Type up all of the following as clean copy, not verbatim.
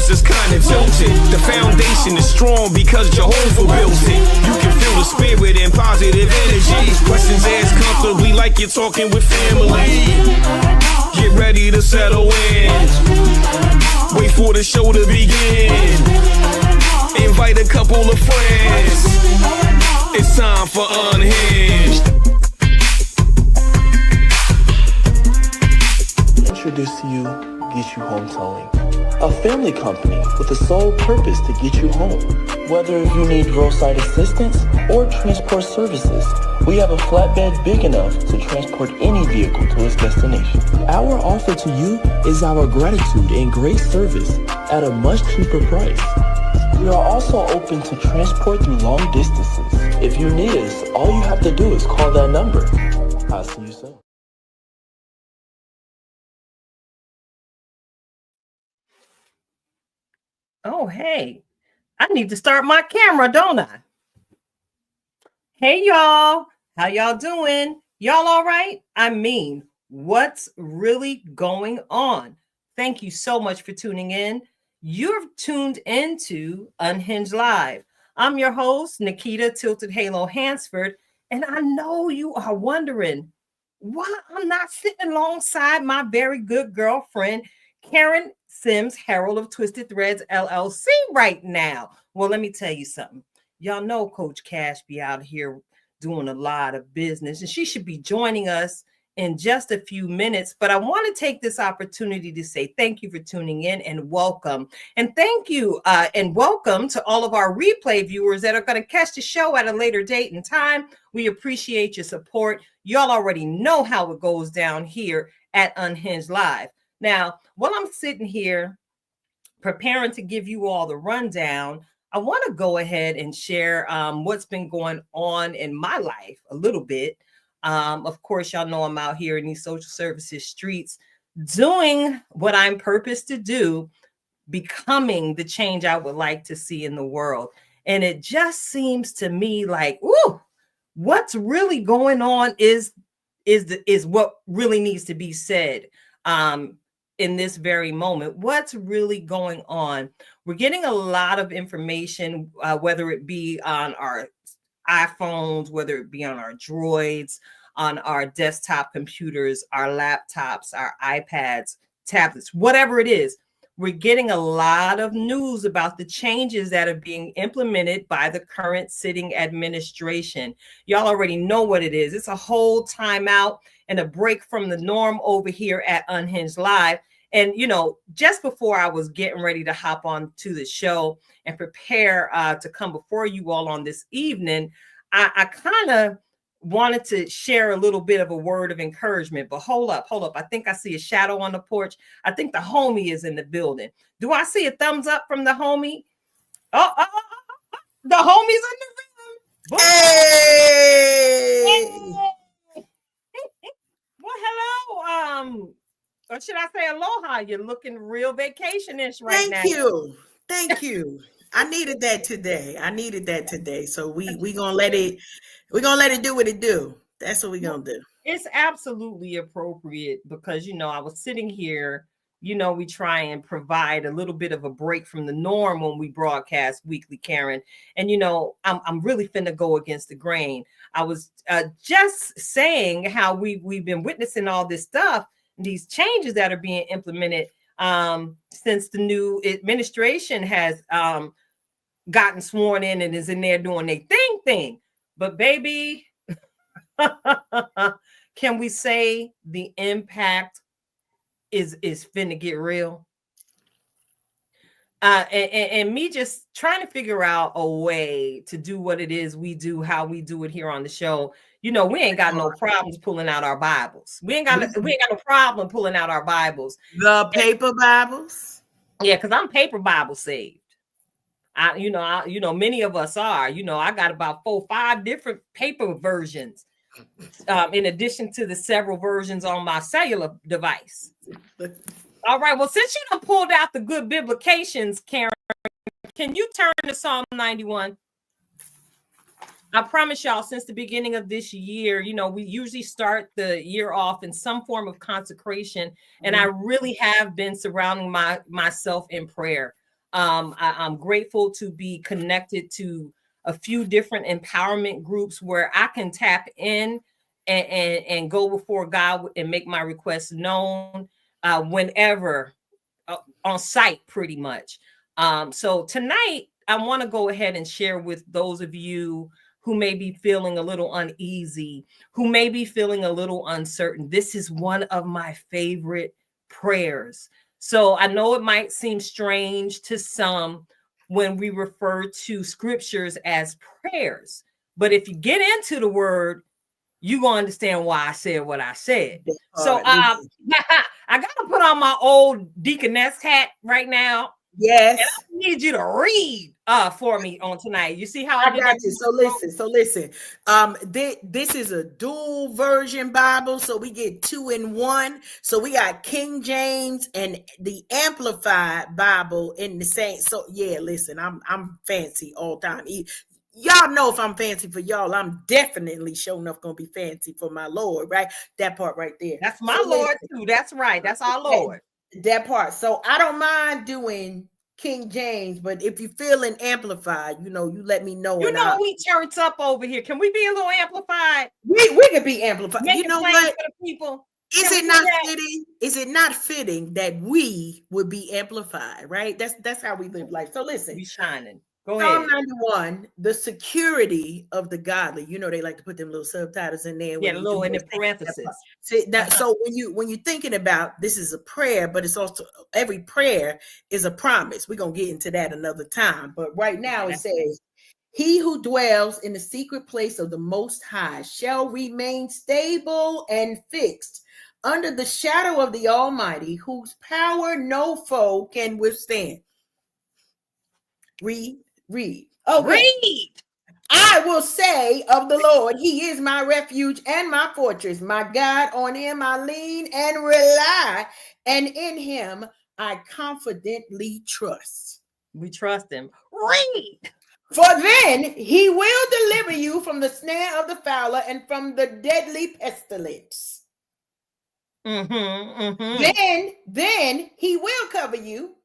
purpose is kind of tilted. The foundation is strong because Jehovah built it. You can feel the spirit and positive energy. Questions asked comfortably like you're talking with family. Get ready to settle in. Wait for the show to begin. Invite a couple of friends. It's time for Unhinged. Introduce to you Get You Home Towing, a family company with the sole purpose to get you home. Whether you need roadside assistance or transport services, we have a flatbed big enough to transport any vehicle to its destination. Our offer to you is our gratitude and great service at a much cheaper price. We are also open to transport through long distances. If you need us, all you have to do is call that number. I'll see you soon. Oh, hey, I need to start my camera, don't I? Hey, y'all. How y'all doing? Y'all all right? I mean, what's really going on? Thank you so much for tuning in. You're tuned into Unhinged Live. I'm your host, Nikita Tilted Halo Hansford, and I know you are wondering why I'm not sitting alongside my very good girlfriend, Karen Sims, Herald of Twisted Threads LLC right now. Well, let me tell you something. Y'all know Coach Cash be out here doing a lot of business, and she should be joining us in just a few minutes. But I want to take this opportunity to say thank you for tuning in and welcome. And thank you and welcome to all of our replay viewers that are going to catch the show at a later date and time. We appreciate your support. Y'all already know how it goes down here at Unhinged Live. Now, while I'm sitting here preparing to give you all the rundown, I want to go ahead and share what's been going on in my life a little bit. Of course, y'all know I'm out here in these social services streets doing what I'm purposed to do, becoming the change I would like to see in the world. And it just seems to me like, ooh, what's really going on is what really needs to be said. In this very moment, what's really going on? We're getting a lot of information, whether it be on our iPhones, whether it be on our droids, on our desktop computers, our laptops, our iPads, tablets, whatever it is. We're getting a lot of news about the changes that are being implemented by the current sitting administration. Y'all already know what it is. It's a whole timeout and a break from the norm over here at Unhinged Live. And, you know, just before I was getting ready to hop on to the show and prepare to come before you all on this evening, I kind of wanted to share a little bit of a word of encouragement. But hold up. I think I see a shadow on the porch. I think the homie is in the building. Do I see a thumbs up from the homie? Oh, the homie's in the room. Hey! Well, hello. Or should I say aloha? You're looking real vacationish right now. Thank you. I needed that today. So we gonna let it do what it do. That's what we're gonna do. It's absolutely appropriate because, you know, I was sitting here, you know, we try and provide a little bit of a break from the norm when we broadcast weekly, Karen. And, you know, I'm really finna go against the grain. I was just saying how we've been witnessing all this stuff, these changes that are being implemented since the new administration has gotten sworn in and is in there doing their thing. But baby, can we say the impact is finna get real? And me just trying to figure out a way to do what it is we do, how we do it here on the show. You know, we ain't got no problems pulling out our Bibles. We ain't got no problem pulling out our Bibles. The paper Bibles. Yeah, because I'm paper Bible saved. Many of us are. You know, I got about 4-5 different paper versions, in addition to the several versions on my cellular device. All right. Well, since you done pulled out the good biblications, Karen, can you turn to Psalm 91? I promise y'all, since the beginning of this year, you know, we usually start the year off in some form of consecration. And I really have been surrounding myself in prayer. I'm grateful to be connected to a few different empowerment groups where I can tap in and go before God and make my requests known whenever on site, pretty much. So tonight, I want to go ahead and share with those of you who may be feeling a little uneasy, who may be feeling a little uncertain. This is one of my favorite prayers. So I know it might seem strange to some when we refer to scriptures as prayers, but if you get into the word, you're going to understand why I said what I said. So I got to put on my old deaconess hat right now. Yes. And I need you to read for me on tonight. You see how I got you. So listen. This is a dual version Bible, so we get 2 in 1. So we got King James and the Amplified Bible in the same. So yeah, listen, I'm fancy all time. Y'all know if I'm fancy for y'all, I'm definitely sure enough gonna be fancy for my Lord, right? That part right there. That's my Lord too. That's right. That's our Lord. That part. So I don't mind doing King James, but if you're feeling amplified, you let me know. You know, we church up over here. Can we be a little amplified? We could be amplified. Make you know what? For the people. Is it not fitting? Is it not fitting that we would be amplified? Right. That's how we live life. So listen, we shining. Go Psalm ahead. 91, the security of the godly. They like to put them little subtitles in there. Yeah, a little in the parentheses. So when you're thinking about this is a prayer, but it's also every prayer is a promise. We're gonna get into that another time. But right now it says, he who dwells in the secret place of the Most High shall remain stable and fixed under the shadow of the Almighty, whose power no foe can withstand. Read. Okay. Read. I will say of the Lord, he is my refuge and my fortress, my God. On him I lean and rely, and in him I confidently trust. We trust him. Read. For then he will deliver you from the snare of the fowler and from the deadly pestilence. Then he will cover you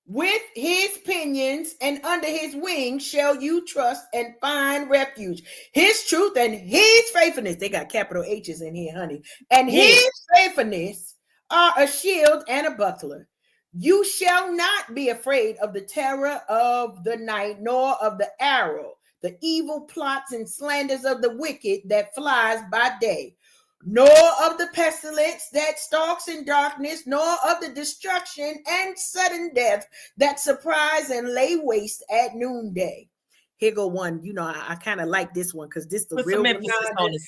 with his pinions, and under his wings shall you trust and find refuge. His truth and his faithfulness, they got capital H's in here, honey, and his faithfulness are a shield and a buckler. You shall not be afraid of the terror of the night, nor of the arrow, the evil plots and slanders of the wicked that flies by day, nor of the pestilence that stalks in darkness, nor of the destruction and sudden death that surprise and lay waste at noonday. Here go one. I kind of like this one because this is the real reminder.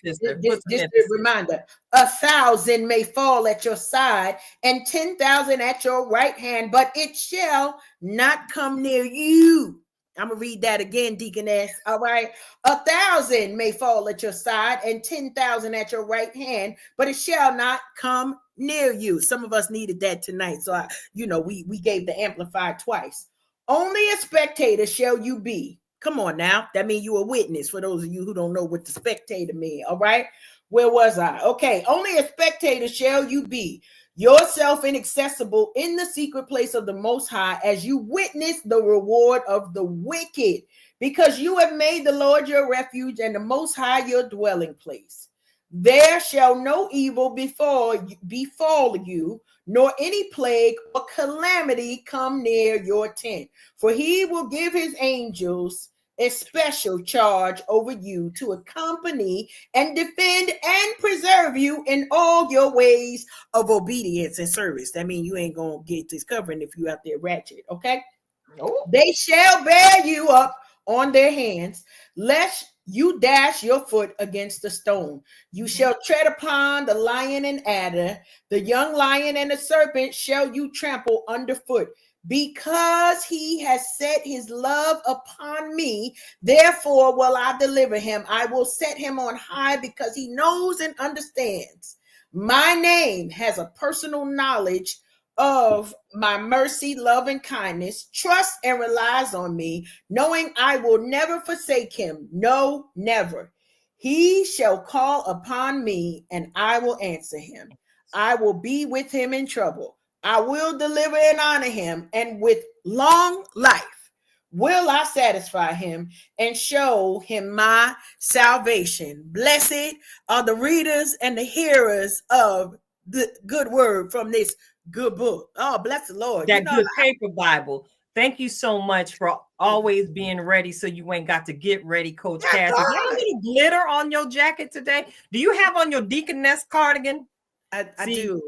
This the reminder. 1,000 may fall at your side and 10,000 at your right hand, but it shall not come near you. I'm going to read that again, Deaconess. All right. 1,000 may fall at your side and 10,000 at your right hand, but it shall not come near you. Some of us needed that tonight. So, we gave the Amplified twice. Only a spectator shall you be. Come on now. That means you a witness for those of you who don't know what the spectator means. All right. Where was I? Okay. Only a spectator shall you be. Yourself inaccessible in the secret place of the Most High, as you witness the reward of the wicked, because you have made the Lord your refuge and the Most High your dwelling place. There shall no evil befall you, nor any plague or calamity come near your tent. For he will give his angels a special charge over you to accompany and defend and preserve you in all your ways of obedience and service. That means you ain't gonna get this covering if you out there ratchet, okay? Oh. They shall bear you up on their hands, lest you dash your foot against the stone. You shall tread upon the lion and adder, the young lion and the serpent shall you trample underfoot. Because he has set his love upon me, therefore will I deliver him. I will set him on high because he knows and understands. My name has a personal knowledge of my mercy, love, and kindness, trusts and relies on me, knowing I will never forsake him. No, never. He shall call upon me and I will answer him. I will be with him in trouble. I will deliver and honor him, and with long life will I satisfy him and show him my salvation. Blessed are the readers and the hearers of the good word from this good book. Oh, bless the Lord. That good paper Bible. Thank you so much for always being ready so you ain't got to get ready, Coach Cass. Is there a little glitter on your jacket today? Do you have on your deaconess cardigan? I do.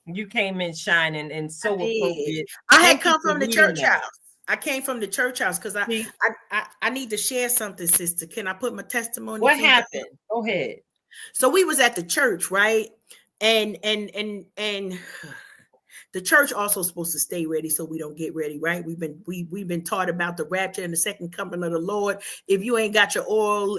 You came in shining and so appropriate. I had come from the church house. I came from the church house because I need to share something, sister. Can I put my testimony? What happened? Go ahead. So we was at the church, right? And the church also supposed to stay ready so we don't get ready, right? We've been taught about the rapture and the second coming of the Lord. If you ain't got your oil,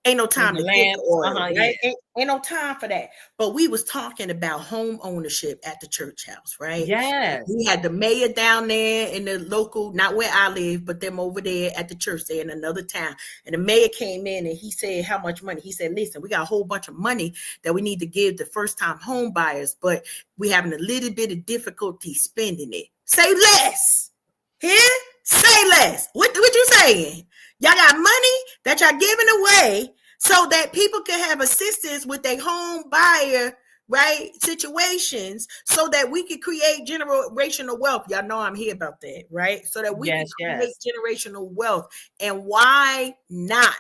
ain't no time to get the oil, right? Ain't no time for that. But we was talking about home ownership at the church house, right? Yes. We had the mayor down there in the local, not where I live, but them over there at the church there in another town. And the mayor came in and he said, how much money? He said, listen, we got a whole bunch of money that we need to give the first time home buyers, but we having a little bit of difficulty spending it. Say less. Here? Say less. What you saying? Y'all got money that y'all giving away so that people can have assistance with their home buyer, right, situations, so that we can create generational wealth. Y'all know I'm here about that, right? So that we can create generational wealth. And why not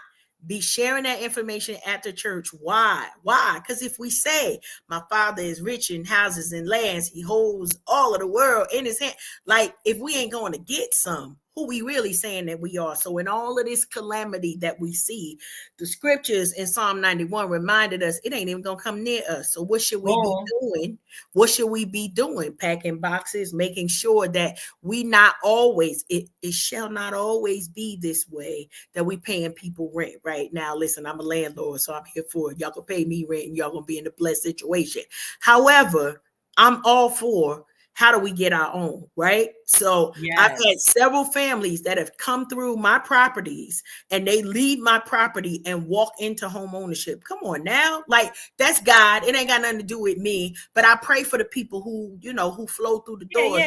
be sharing that information at the church? Why? Because if we say my father is rich in houses and lands, he holds all of the world in his hand. Like, if we ain't going to get some, who we really saying that we are? So in all of this calamity that we see, the scriptures in Psalm 91 reminded us it ain't even gonna come near us. So what should we be doing? What should we be doing? Packing boxes, making sure that we not always, it shall not always be this way that we paying people rent right now. Listen, I'm a landlord, so I'm here for it. Y'all can pay me rent and y'all gonna be in a blessed situation. However, I'm all for how do we get our own, right? So I've had several families that have come through my properties and they leave my property and walk into home ownership. Come on now. Like, that's God. It ain't got nothing to do with me, but I pray for the people who, who flow through the doors.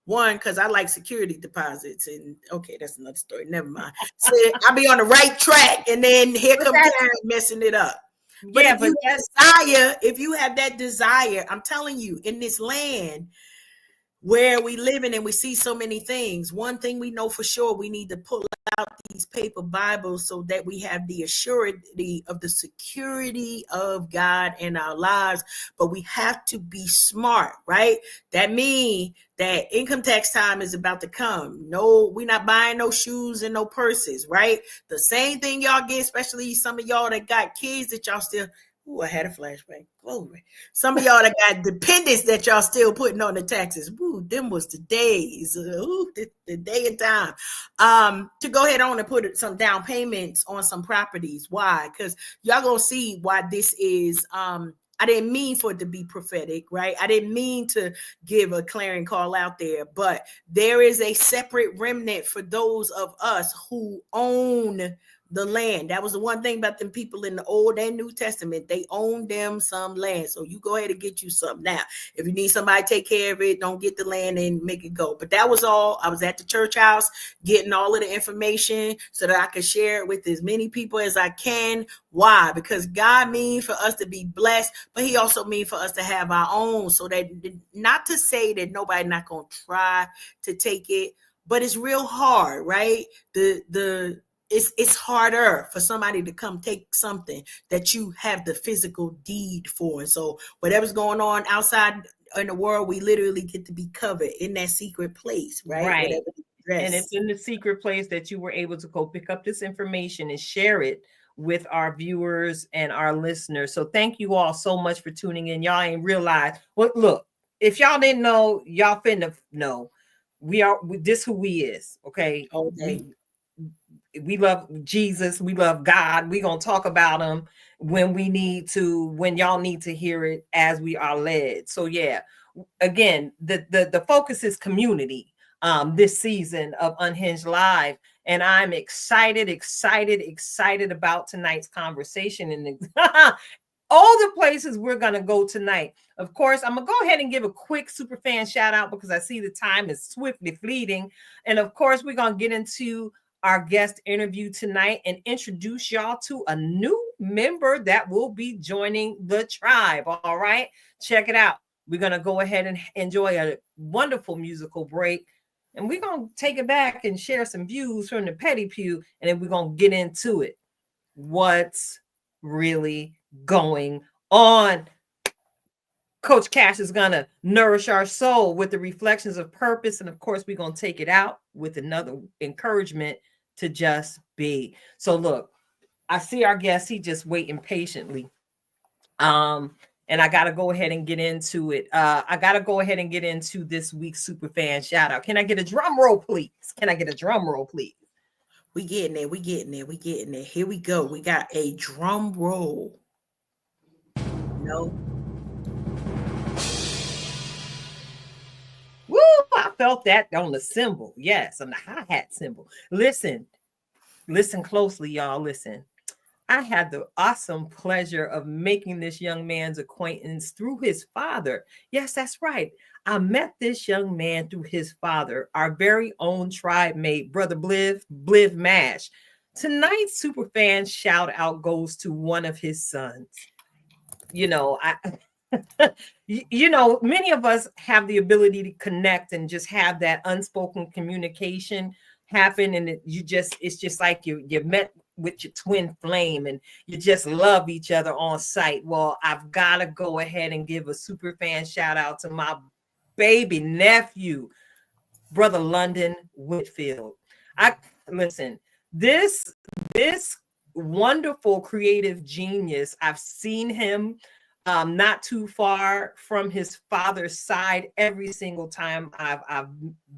One, because I like security deposits, and okay, that's another story. Never mind. So I'll be on the right track, and then here comes Karen messing it up. But if you have that desire, I'm telling you, in this land where we live in and we see so many things, one thing we know for sure, we need to pull out these paper Bibles so that we have the assurity of the security of God in our lives. But we have to be smart, right? That means that income tax time is about to come. No, we're not buying no shoes and no purses, right? The same thing y'all get, especially some of y'all that got kids that y'all still, I had a flashback. Glory. Some of y'all that got dependents that y'all still putting on the taxes. Them was the days. The day and time. To go ahead on and put some down payments on some properties. Why? Because y'all gonna see why this is. I didn't mean for it to be prophetic, right? I didn't mean to give a clarion call out there, but there is a separate remnant for those of us who own the land. That was the one thing about them people in the Old and New Testament. They owned them some land. So you go ahead and get you something. Now, if you need somebody to take care of it, don't get the land and make it go. But that was all. I was at the church house getting all of the information so that I could share it with as many people as I can. Why? Because God means for us to be blessed, but he also means for us to have our own. So that, not to say that nobody not going to try to take it, but it's real hard, right? It's harder for somebody to come take something that you have the physical deed for. And so whatever's going on outside in the world, we literally get to be covered in that secret place, right? And it's in the secret place that you were able to go pick up this information and share it with our viewers and our listeners. So thank you all so much for tuning in. Y'all ain't realize. Well, look, if y'all didn't know, y'all finna know. This who we is, okay? We love Jesus. We love God. We're going to talk about him when we need to, when y'all need to hear it as we are led. So yeah, again, the focus is community this season of Unhinged Live. And I'm excited about tonight's conversation. And all the places we're going to go tonight. Of course, I'm going to go ahead and give a quick super fan shout out because I see the time is swiftly fleeting. And of course, we're going to get into our guest interview tonight and introduce y'all to a new member that will be joining the tribe. All right, check it out. We're going to go ahead and enjoy a wonderful musical break. And we're going to take it back and share some views from the Petty Pew. And then we're going to get into it. What's really going on? Coach Cash is going to nourish our soul with the reflections of purpose. And of course, we're going to take it out with another encouragement to just be. So look, I see our guest. He just waiting patiently. And I got to go ahead and get into it. I got to go ahead and get into this week's super fan shout out. Can I get a drum roll, please? Can I get a drum roll, please? We getting there. We getting there. We getting there. Here we go. We got a drum roll. No. Woo! I felt that on the cymbal. Yes, on the hi-hat cymbal. Listen closely, y'all. Listen. I had the awesome pleasure of making this young man's acquaintance through his father. Yes, that's right. I met this young man through his father, our very own tribe mate, Brother Bliv Mash. Tonight's superfan shout out goes to one of his sons. You know, many of us have the ability to connect and just have that unspoken communication happen, and it's just like you met with your twin flame and you just love each other on sight. Well, I've got to go ahead and give a super fan shout out to my baby nephew, Brother London Whitfield. This wonderful creative genius, I've seen him not too far from his father's side every single time I've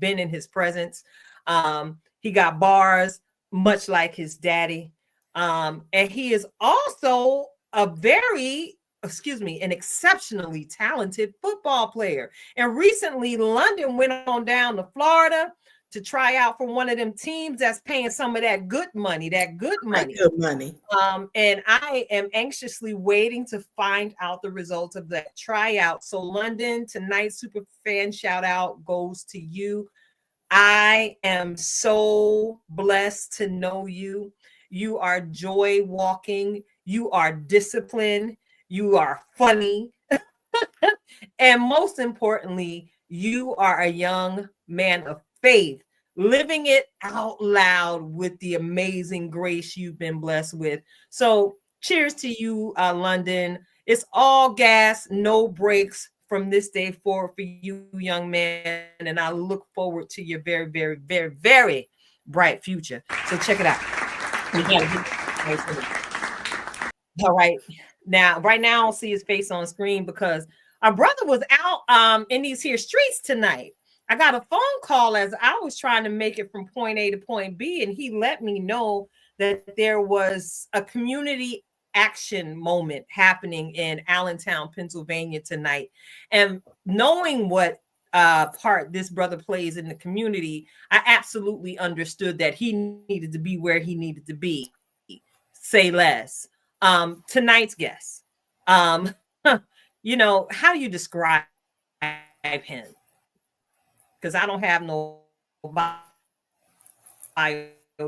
been in his presence. He got bars, much like his daddy. And he is also an exceptionally talented football player. And recently, London went on down to Florida to try out for one of them teams that's paying some of that good money. And I am anxiously waiting to find out the results of that tryout. So London, tonight's super fan shout out goes to you. I am so blessed to know you. You are joy walking. You are disciplined. You are funny. And most importantly, you are a young man of faith, living it out loud with the amazing grace you've been blessed with. So cheers to you, London. It's all gas, no brakes from this day forward for you, young man. And I look forward to your very, very, very, very bright future. So check it out. We gotta get all right. Right now, I don't see his face on screen because our brother was out in these here streets tonight. I got a phone call as I was trying to make it from point A to point B, and he let me know that there was a community action moment happening in Allentown, Pennsylvania tonight. And knowing what part this brother plays in the community, I absolutely understood that he needed to be where he needed to be. Say less. Tonight's guest, how do you describe him? Because I don't have no bio.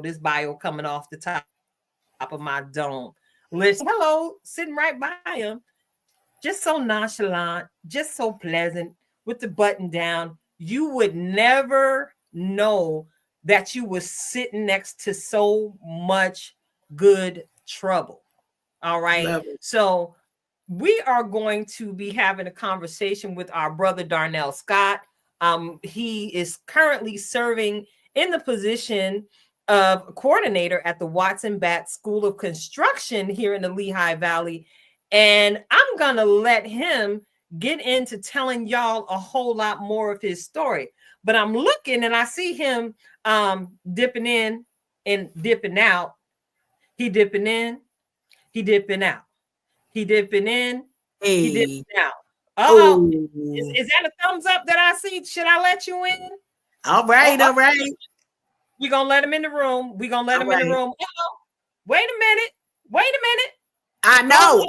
This bio coming off the top of my dome. Listen, hello, sitting right by him, just so nonchalant, just so pleasant with the button down. You would never know that you were sitting next to so much good trouble. All right. So we are going to be having a conversation with our brother Darnell Scott. He is currently serving in the position of coordinator at the Watson Batt School of Construction here in the Lehigh Valley. And I'm going to let him get into telling y'all a whole lot more of his story. But I'm looking and I see him dipping in and dipping out. He dipping in, he dipping out. He dipping in, he dipping out. Oh, is that a thumbs up that I see? Should I let you in? All right. We're going to let him in the room. We're going to let him in the room. Wait a minute. I Go know. ahead.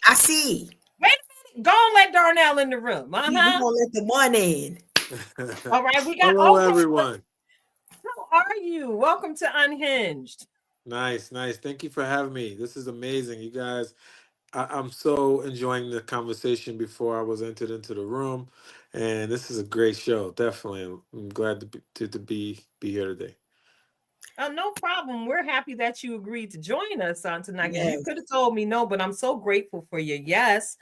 I see. Wait a minute. Go and let Darnell in the room. We're gonna let the one in. All right. We got Hello, okay. everyone. How are you? Welcome to Unhinged. Nice, nice. Thank you for having me. This is amazing, you guys. I'm so enjoying the conversation before I was entered into the room, and this is a great show. Definitely, I'm glad to be here today. Oh, no problem. We're happy that you agreed to join us on tonight because you Yes. could have told me no, but I'm so grateful for your yes.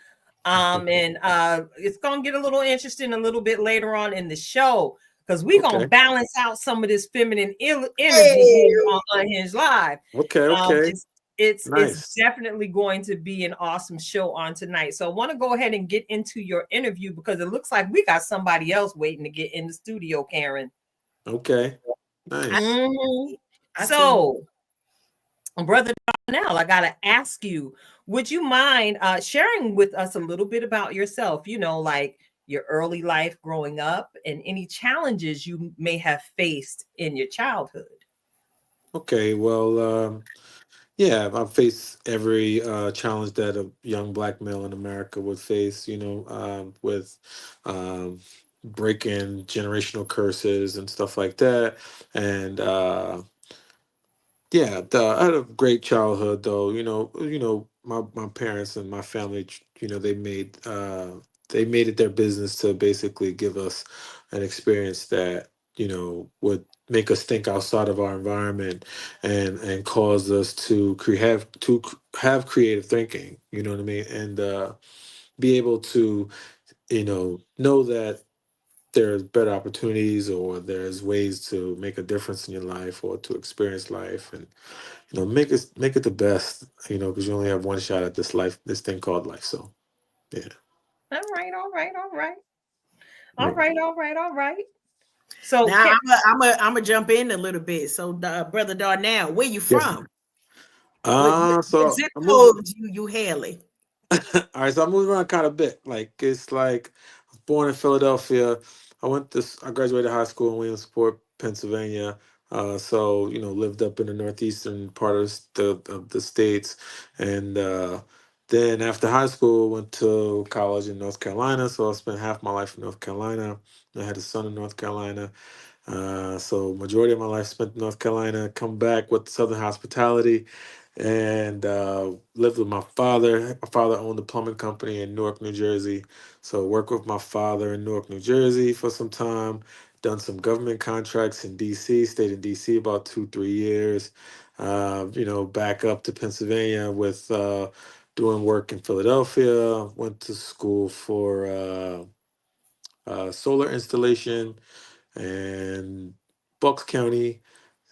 And it's gonna get a little interesting a little bit later on in the show because we're gonna Okay, balance out some of this feminine energy here Hey. on Unhinged Live. okay, Um, okay. it's it's Nice. definitely going to be an awesome show on tonight. So I want to go ahead and get into your interview because it looks like we got somebody else waiting to get in the studio, Karen. Okay, I, nice. Mhm. I see. So, Brother Darnell, I got to ask you, would you mind sharing with us a little bit about yourself? Like your early life growing up and any challenges you may have faced in your childhood. Okay, well, yeah, I face every challenge that a young black male in America would face, with um, breaking generational curses and stuff like that. And yeah, I had a great childhood, though. My parents and my family, they made it their business to basically give us an experience that would make us think outside of our environment and cause us to have creative thinking. You know what I mean? And be able to know that there's better opportunities or there's ways to make a difference in your life or to experience life and make it the best, because you only have one shot at this thing called life. So yeah. All right, all right, all right. All Yeah. right, all right, all right. So, Now I'm a jump in a little bit. So, brother Darnell, where you Yes. from? What So zip I moved. code you hailing? All right, so I moved around kind of bit. Like it's like I was born in Philadelphia. I graduated high school in Williamsport, Pennsylvania. So lived up in the northeastern part of the states, and then after high school, went to college in North Carolina. So I spent half my life in North Carolina. I had a son in North Carolina. So majority of my life spent in North Carolina. Come back with Southern hospitality, and lived with my father. My father owned a plumbing company in Newark, New Jersey. So worked with my father in Newark, New Jersey for some time. Done some government contracts in D.C. Stayed in D.C. about 2-3 years. Back up to Pennsylvania with doing work in Philadelphia. Went to school for solar installation and Bucks County.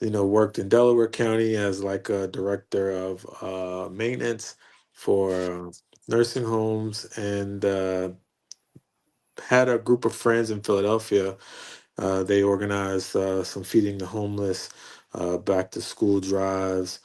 Worked in Delaware County as like a director of maintenance for nursing homes, and had a group of friends in Philadelphia. They organized some feeding the homeless, back to school drives,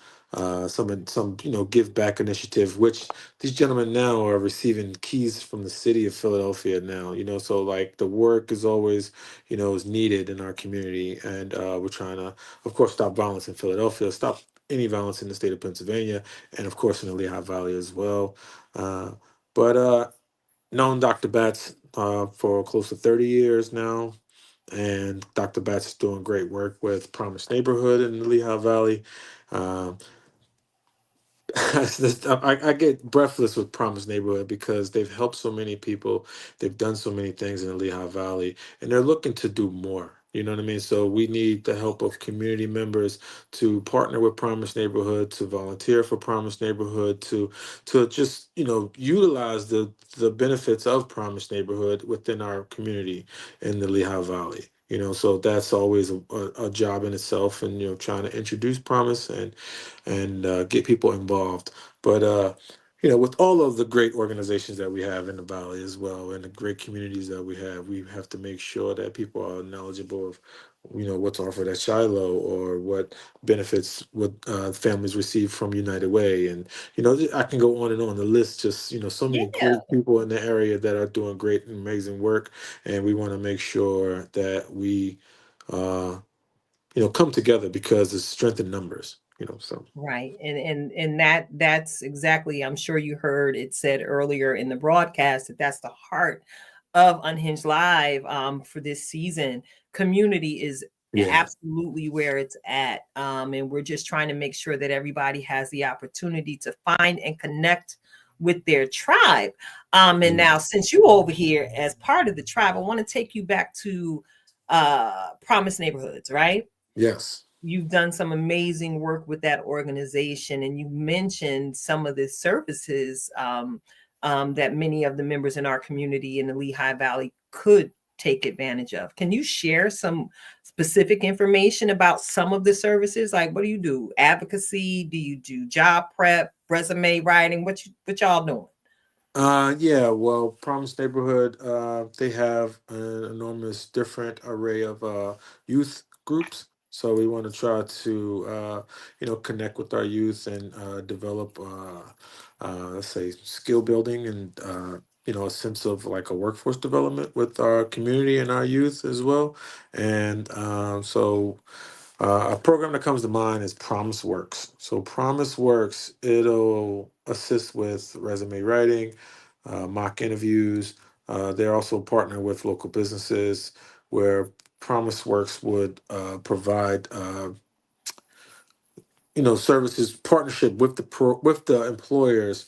some give back initiative, which these gentlemen now are receiving keys from the city of Philadelphia now. So like the work is always is needed in our community, and we're trying to, of course, stop violence in Philadelphia, stop any violence in the state of Pennsylvania, and of course in the Lehigh Valley as well. But known Dr. Batts for close to 30 years now, and Dr. Batts is doing great work with Promise Neighborhood in the Lehigh Valley. Um, I get breathless with Promise Neighborhood because they've helped so many people. They've done so many things in the Lehigh Valley, and they're looking to do more. You know what I mean? So we need the help of community members to partner with Promise Neighborhood, to volunteer for Promise Neighborhood, to just utilize the benefits of Promise Neighborhood within our community in the Lehigh Valley. So that's always a job in itself, and trying to introduce Promise and get people involved. But with all of the great organizations that we have in the valley as well, and the great communities that we have to make sure that people are knowledgeable of what's offered at Shiloh, or what benefits what families receive from United Way. And I can go on and on the list. Just so many yeah. great people in the area that are doing great and amazing work, and we want to make sure that we uh, come together, because there's strength in numbers. So Right. And that's exactly, I'm sure you heard it said earlier in the broadcast that that's the heart of Unhinged Live for this season. Community is yeah. absolutely where it's at. And we're just trying to make sure that everybody has the opportunity to find and connect with their tribe. And now since you over here as part of the tribe, I want to take you back to Promise Neighborhoods, right? Yes. You've done some amazing work with that organization, and you mentioned some of the services that many of the members in our community in the Lehigh Valley could take advantage of. Can you share some specific information about some of the services? Like, what do you do? Advocacy? Do you do job prep, resume writing? What y'all doing? Yeah, well, Promise Neighborhood, they have an enormous different array of youth groups. So we want to try to, connect with our youth and develop, let's say, skill building and, a sense of like a workforce development with our community and our youth as well. And a program that comes to mind is Promise Works. So Promise Works, it'll assist with resume writing, mock interviews. They're also partner with local businesses where Promise Works would provide services partnership with with the employers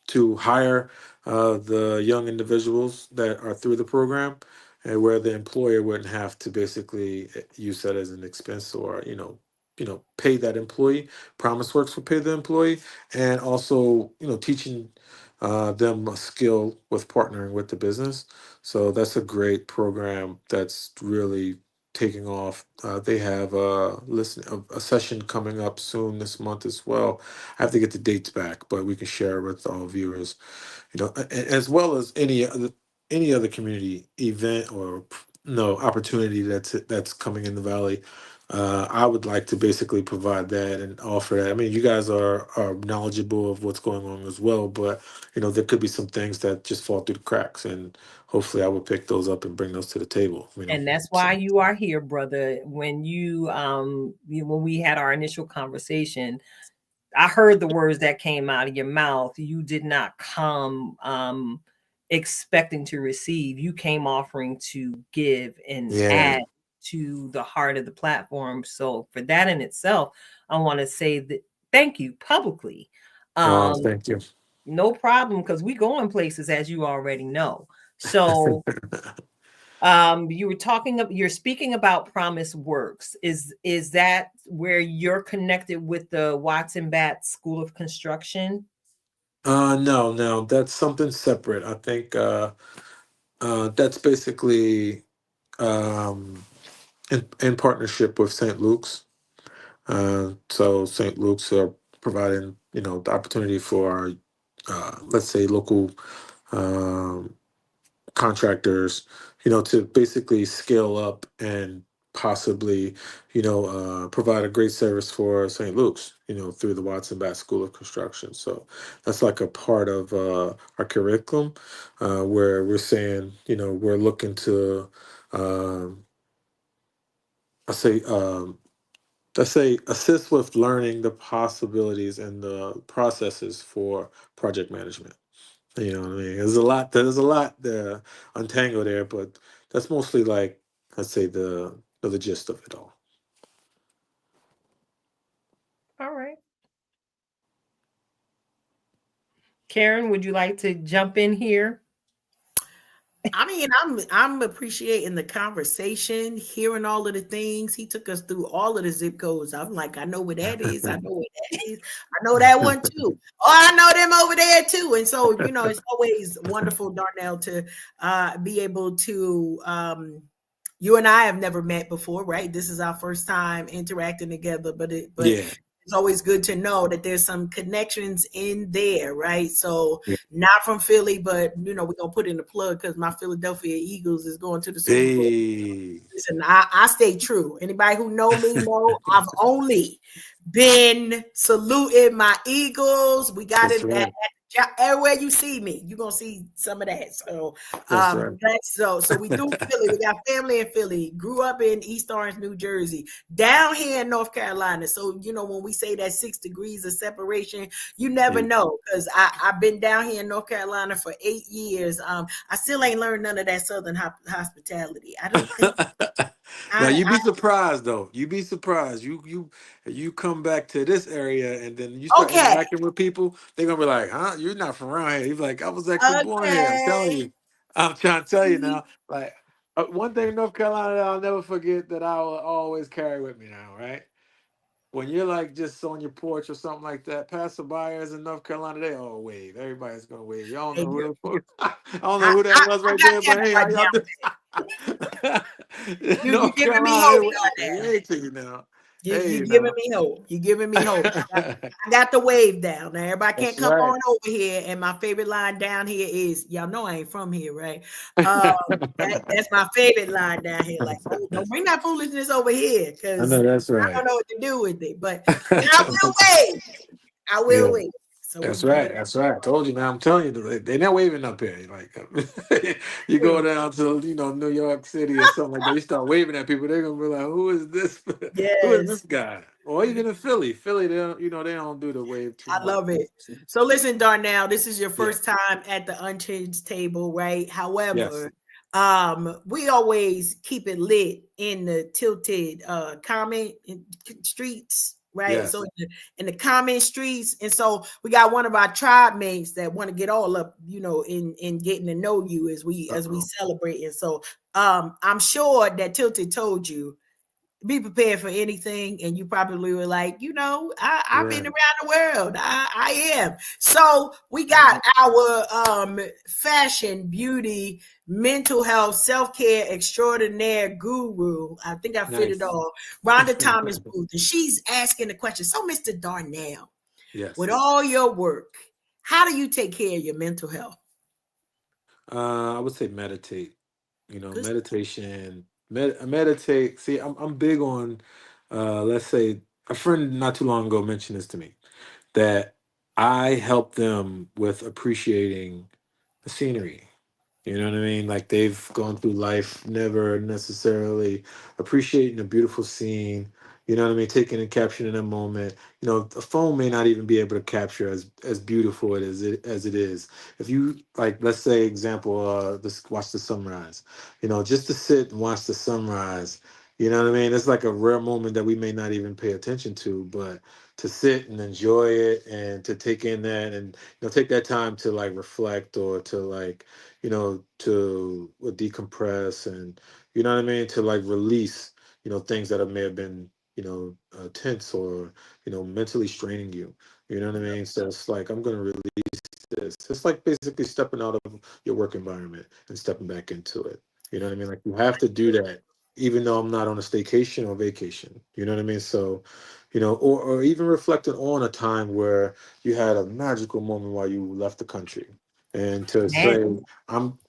to hire the young individuals that are through the program, and where the employer wouldn't have to basically use that as an expense or pay that employee. Promise Works would pay the employee, and also teaching them a skill with partnering with the business. So that's a great program that's really taking off. They have a session coming up soon this month as well. I have to get the dates back, but we can share with all viewers. As well as any other community event or no opportunity that's coming in the valley. I would like to basically provide that and offer that. I mean, you guys are knowledgeable of what's going on as well, but there could be some things that just fall through the cracks, and hopefully, I will pick those up and bring those to the table. And that's So why you are here, brother. When when we had our initial conversation, I heard the words that came out of your mouth. You did not come expecting to receive. You came offering to give and yeah. add to the heart of the platform. So for that in itself, I want to say that thank you publicly. Thank you. No problem, because we go in places, as you already know. So you're speaking about Promise Works. Is that where you're connected with the Watson Bat School of Construction? No, that's something separate. I think that's basically in partnership with St. Luke's. So St. Luke's are providing, the opportunity for our, let's say, local um, contractors, to basically scale up and possibly, provide a great service for St. Luke's, through the Watson Bass School of Construction. So that's like a part of our curriculum, where we're saying, we're looking to, um, I say, let's say, assist with learning the possibilities and the processes for project management. You know what I mean? There's a lot to untangle there, but that's mostly like, let's say, the gist of it all. All right. Karen, would you like to jump in here? I mean, I'm appreciating the conversation, hearing all of the things. He took us through all of the zip codes. I'm like, I know where that is. I know where that is. I know that one too. Oh, I know them over there too. And so, it's always wonderful, Darnell, to be able to you and I have never met before, right? This is our first time interacting together, but Yeah. it's always good to know that there's some connections in there, right? So Yeah. not from Philly, but we're gonna put in the plug because my Philadelphia Eagles is going to the Super Bowl. Hey. Listen, I stay true. Anybody who know me know I've only been saluting my Eagles. We got That's it at right. Everywhere you see me, you're gonna see some of that. So That's right. so we through Philly. We got family in Philly. Grew up in East Orange, New Jersey, down here in North Carolina. So when we say that 6 degrees of separation, you never Yeah. know, because I've been down here in North Carolina for 8 years. I still ain't learned none of that Southern hospitality. I don't think Now I, you'd I be surprised though. You'd be surprised. You come back to this area and then you start okay, interacting with people. They're gonna be like, "Huh? You're not from around here." You're like, "I was actually born here." I'm telling okay. you. I'm trying to tell you now. Like one thing in North Carolina that I'll never forget that I will always carry with me now. Right? When you're like just on your porch or something like that, passerbyers in North Carolina, they all wave. Everybody's gonna wave. Y'all don't Hey, know girl, who the I don't know I, who that was I right got there, that but hey, part how y'all down. doing? You North giving me Carolina, they hope, waving. Darnell. Hey to you now. You Hey giving now. me hope. You giving me hope. I got the wave down. Now everybody can't That's come right. on over here. And my favorite line down here is, y'all know I ain't from here, right? Um, that's my favorite line down here. Like, don't bring that foolishness over here, I because know that's I right. don't know what to do with it. But I will wave. I will Yeah. wave. So we That's good. right. That's right. I told you, man. I'm telling you, they're not waving up here. Like, you go True. down to New York City or something like that. You start waving at people, they're gonna be like, "Who is this? Who is this Yes. guy?" Or even in Philly, they don't, they don't do the wave too I much. love it. So listen, Darnell, this is your Yeah. first time at the Unchanged table, right? Yes. However, we always keep it lit in the tilted comment streets, right? So Yes. in the comment streets, and so we got one of our tribe mates that want to get all up, in getting to know you as we Uh-oh. celebrate. And so I'm sure that Tilted told you be prepared for anything, and you probably were like, I've been Right. around the world. I am. So we got Mhm. our fashion, beauty, mental health, self-care extraordinaire guru. I think I fit it Nice. all. Rhonda Thomas Booth, and she's asking the question. So, Mr. Darnell, with Yes. all your work, how do you take care of your mental health? I would say meditate. Good. Meditation. Meditate. See, I'm big on. Let's say a friend not too long ago mentioned this to me that I help them with appreciating the scenery. You know what I mean? Like they've gone through life never necessarily appreciating a beautiful scene. You know what I mean? Taking and capturing a moment. A phone may not even be able to capture as beautiful as it is. If you like, let's say, example, this watch the sunrise. Just to sit and watch the sunrise. You know what I mean? It's like a rare moment that we may not even pay attention to, but to sit and enjoy it and to take in that and take that time to like reflect or to like to decompress and what I mean, to like release, things that may have been, tense or, mentally straining you. You know what I mean? So it's like I'm gonna release this. It's like basically stepping out of your work environment and stepping back into it. You know what I mean? Like you have to do that, even though I'm not on a staycation or vacation. You know what I mean? So, or even reflecting on a time where you had a magical moment while you left the country and to Man, say I'm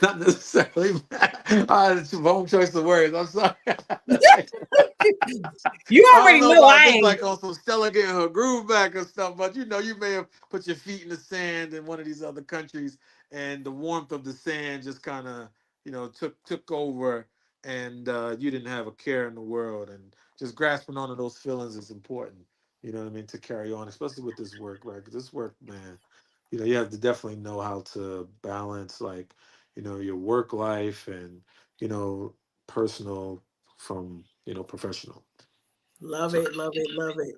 not necessarily mad. It's the wrong choice of words. I'm sorry. you I don't already know know about I this, ain't. like on some Stella getting her groove back or stuff, but you may have put your feet in the sand in one of these other countries, and the warmth of the sand just kind of, took over, and you didn't have a care in the world, and just grasping onto those feelings is important. You know what I mean, to carry on, especially with this work, right? 'Cause this work, man, you have to definitely know how to balance, like, your work life and personal from professional. Love So it, love it, love it.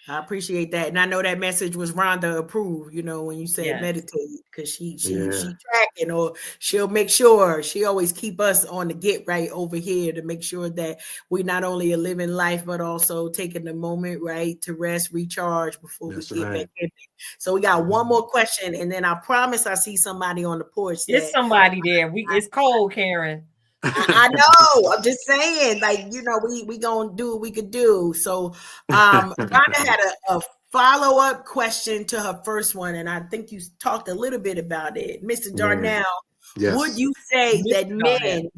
I appreciate that, and I know that message was Rhonda approved. When you said Yes. meditate, because she yeah, tracking, or she'll make sure she always keep us on the get right over here to make sure that we not only are living life but also taking the moment right to rest, recharge before we that's get back right. in. So we got one Mhm. more question, and then I promise I see somebody on the porch It's that somebody there. It's cold, Karen. I know. I'm just saying, like, we gonna do what we could do. So, Rhonda had a follow up question to her first one, and I think you talked a little bit about it, Mr. Yeah. Darnell. Would Yes. you say Mr. that Darnell. men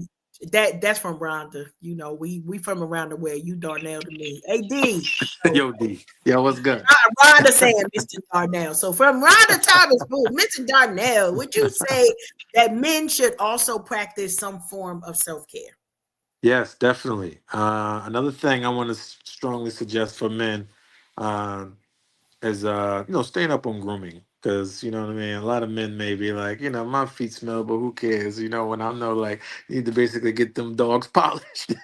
That's from Rhonda. You know, we from around the way. You Darnell to me. AD. So, Yo, D. Yo, what's good? Rhonda saying Mr. Darnell. So from Rhonda Thomas Booth, Mr. Darnell, would you say that men should also practice some form of self-care? Yes, definitely. Another thing I want to strongly suggest for men, um, is staying up on grooming, because you know what I mean. A lot of men may be like, my feet smell, but who cares? When I know, like, you need to basically get them dogs polished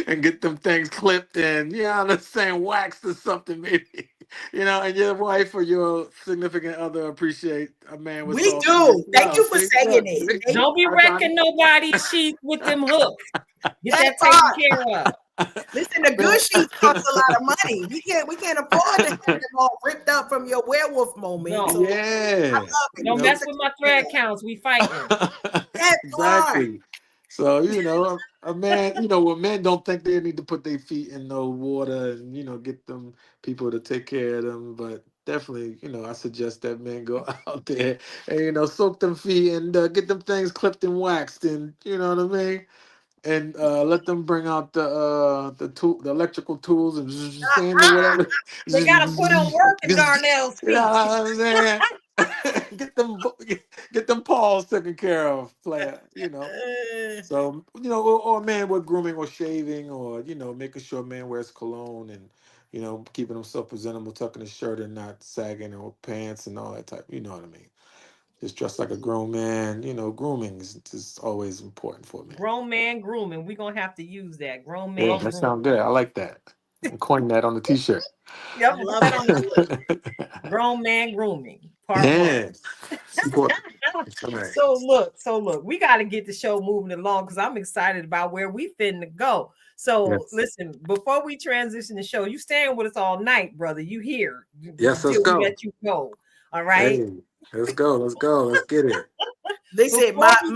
and get them things clipped and I'm saying waxed or something, maybe. And your wife or your significant other appreciate a man with We soft feet as do. Thank well. you for See, saying look, it. see? Don't be wrecking nobody's sheets with them hooks. Get that taken part. care of. Listen, the good sheets cost a lot of money. We can't afford to have them all ripped up from your werewolf moment. No. So Yeah. Don't mess with my thread counts. We fighting. Exactly. So, a man, when men don't think they need to put their feet in no water and, get them people to take care of them. But definitely, I suggest that men go out there and, soak them feet and get them things clipped and waxed and, you know what I mean? And let them bring out the electrical tools and sand or whatever. They gotta put on work in Darnell's You know feet. what I'm saying? get them paws taken care of, player. So or a man with grooming or shaving, or making sure a man wears cologne and keeping himself presentable, tucking his shirt and not sagging, or pants and all that type. You know what I mean? Just dress like a grown man. Grooming is always important for me. Grown man grooming. We're gonna have to use that. Grown Yeah, man that grooming. sounds good. I like that. I'm coining that on the t-shirt. Yep, Love put that on the it. grown man grooming. Part Yeah. one. It's important. All right. So look, we got to get the show moving along because I'm excited about where we finna go. So Yes. listen, before we transition the show, you staying with us all night, brother. You here? Yes, let's Till we go. let you go. All right. Hey, let's go. Let's go. Let's get it. Listen, Before we-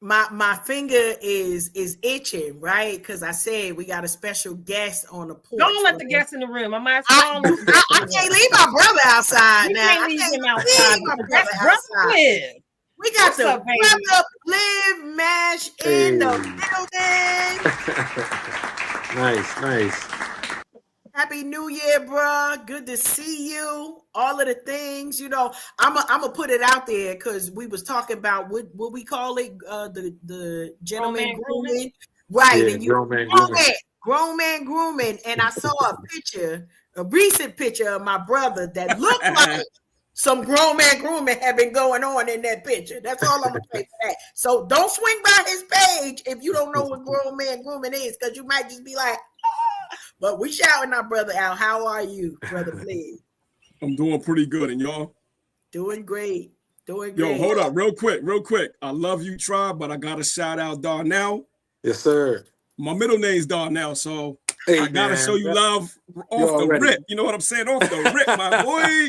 my finger is itching, right? Because I said we got a special guest on the porch. Don't let the guests in the room. I'm asking I, all of the I can't leave my brother outside You now. can't I leave can't him outside. leave my Because brother that's brother outside. Liv. We got What's the up, baby? brother Liv Mash in the building. Nice. Happy New Year, bruh. Good to see you. All of the things, I'm gonna put it out there because we was talking about what we call it, the gentleman grooming, right? Yeah, And you grown man grooming, and I saw a recent picture of my brother that looked like some grown man grooming had been going on in that picture. That's all I'm gonna say for that. So don't swing by his page if you don't know what grown man grooming is, because you might just be like. But we shouting our brother out. How are you, brother? Please. I'm doing pretty good, and y'all? Doing great. Yo, hold up, real quick. I love you, Tribe, but I gotta shout out Darnell. Yes, sir. My middle name's Darnell, so Hey, I gotta show you love off the rip. You know what I'm saying? Off the rip, my boy.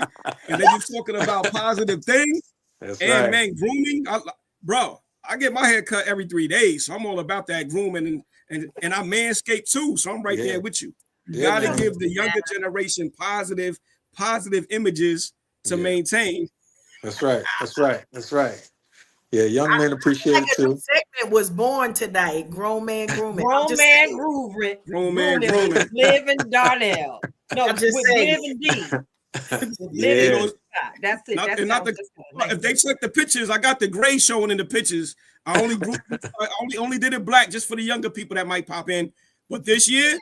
And then you're talking about positive things. That's and right. man, grooming. Bro, I get my hair cut every 3 days, so I'm all about that grooming, and I manscape too, so I'm right there with you. You gotta give the younger generation positive images to maintain. That's right. Yeah, young men appreciate it too. Segment was born tonight. Grown man grooming. Grown man grooving. Grown man grooming. Liv and Darnell. No, I'm just with saying. Liv and D. Yeah. That's it. If they check the pictures, I got the gray showing in the pictures. I only did it black just for the younger people that might pop in. But this year,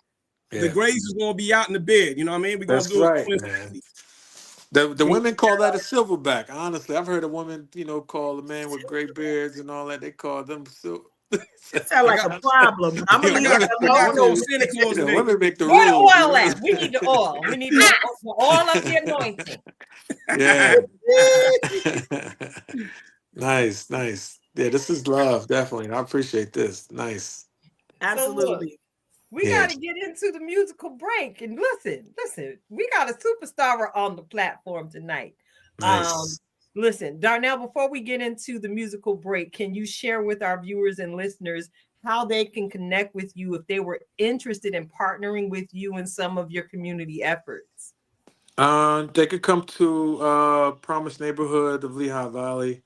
the grays is gonna be out in the bed. You know what I mean? We're gonna do it. Man. The women call that a silverback. Honestly, I've heard a woman, call a man with gray beards and all that. They call them silver. That sound like a problem. I'm gonna leave that alone. Santa Claus today. Women make the Where rules. the oil at? We need the oil. We need the oil of the anointing. Yeah. Nice. Yeah, this is love, definitely. I appreciate this. Nice. Absolutely. We got to get into the musical break. And listen, we got a superstar on the platform tonight. Nice. Listen, Darnell, before we get into the musical break, can you share with our viewers and listeners how they can connect with you if they were interested in partnering with you in some of your community efforts? They could come to Promise Neighborhood of Lehigh Valley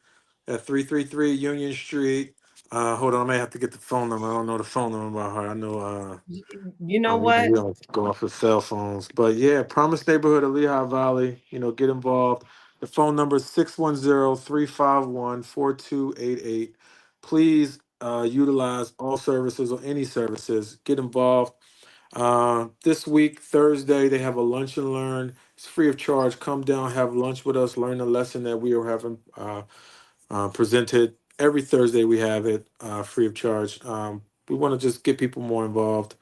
at 333 Union Street. Hold on, I may have to get the phone number. I don't know the phone number by heart. I know You know we what? don't go off of cell phones. But yeah, Promise Neighborhood of Lehigh Valley, get involved. The phone number is 610-351-4288. Please utilize all services or any services. Get involved. This week, Thursday, they have a lunch and learn. It's free of charge. Come down, have lunch with us, learn the lesson that we are having presented. Every Thursday we have it free of charge. We want to just get people more involved.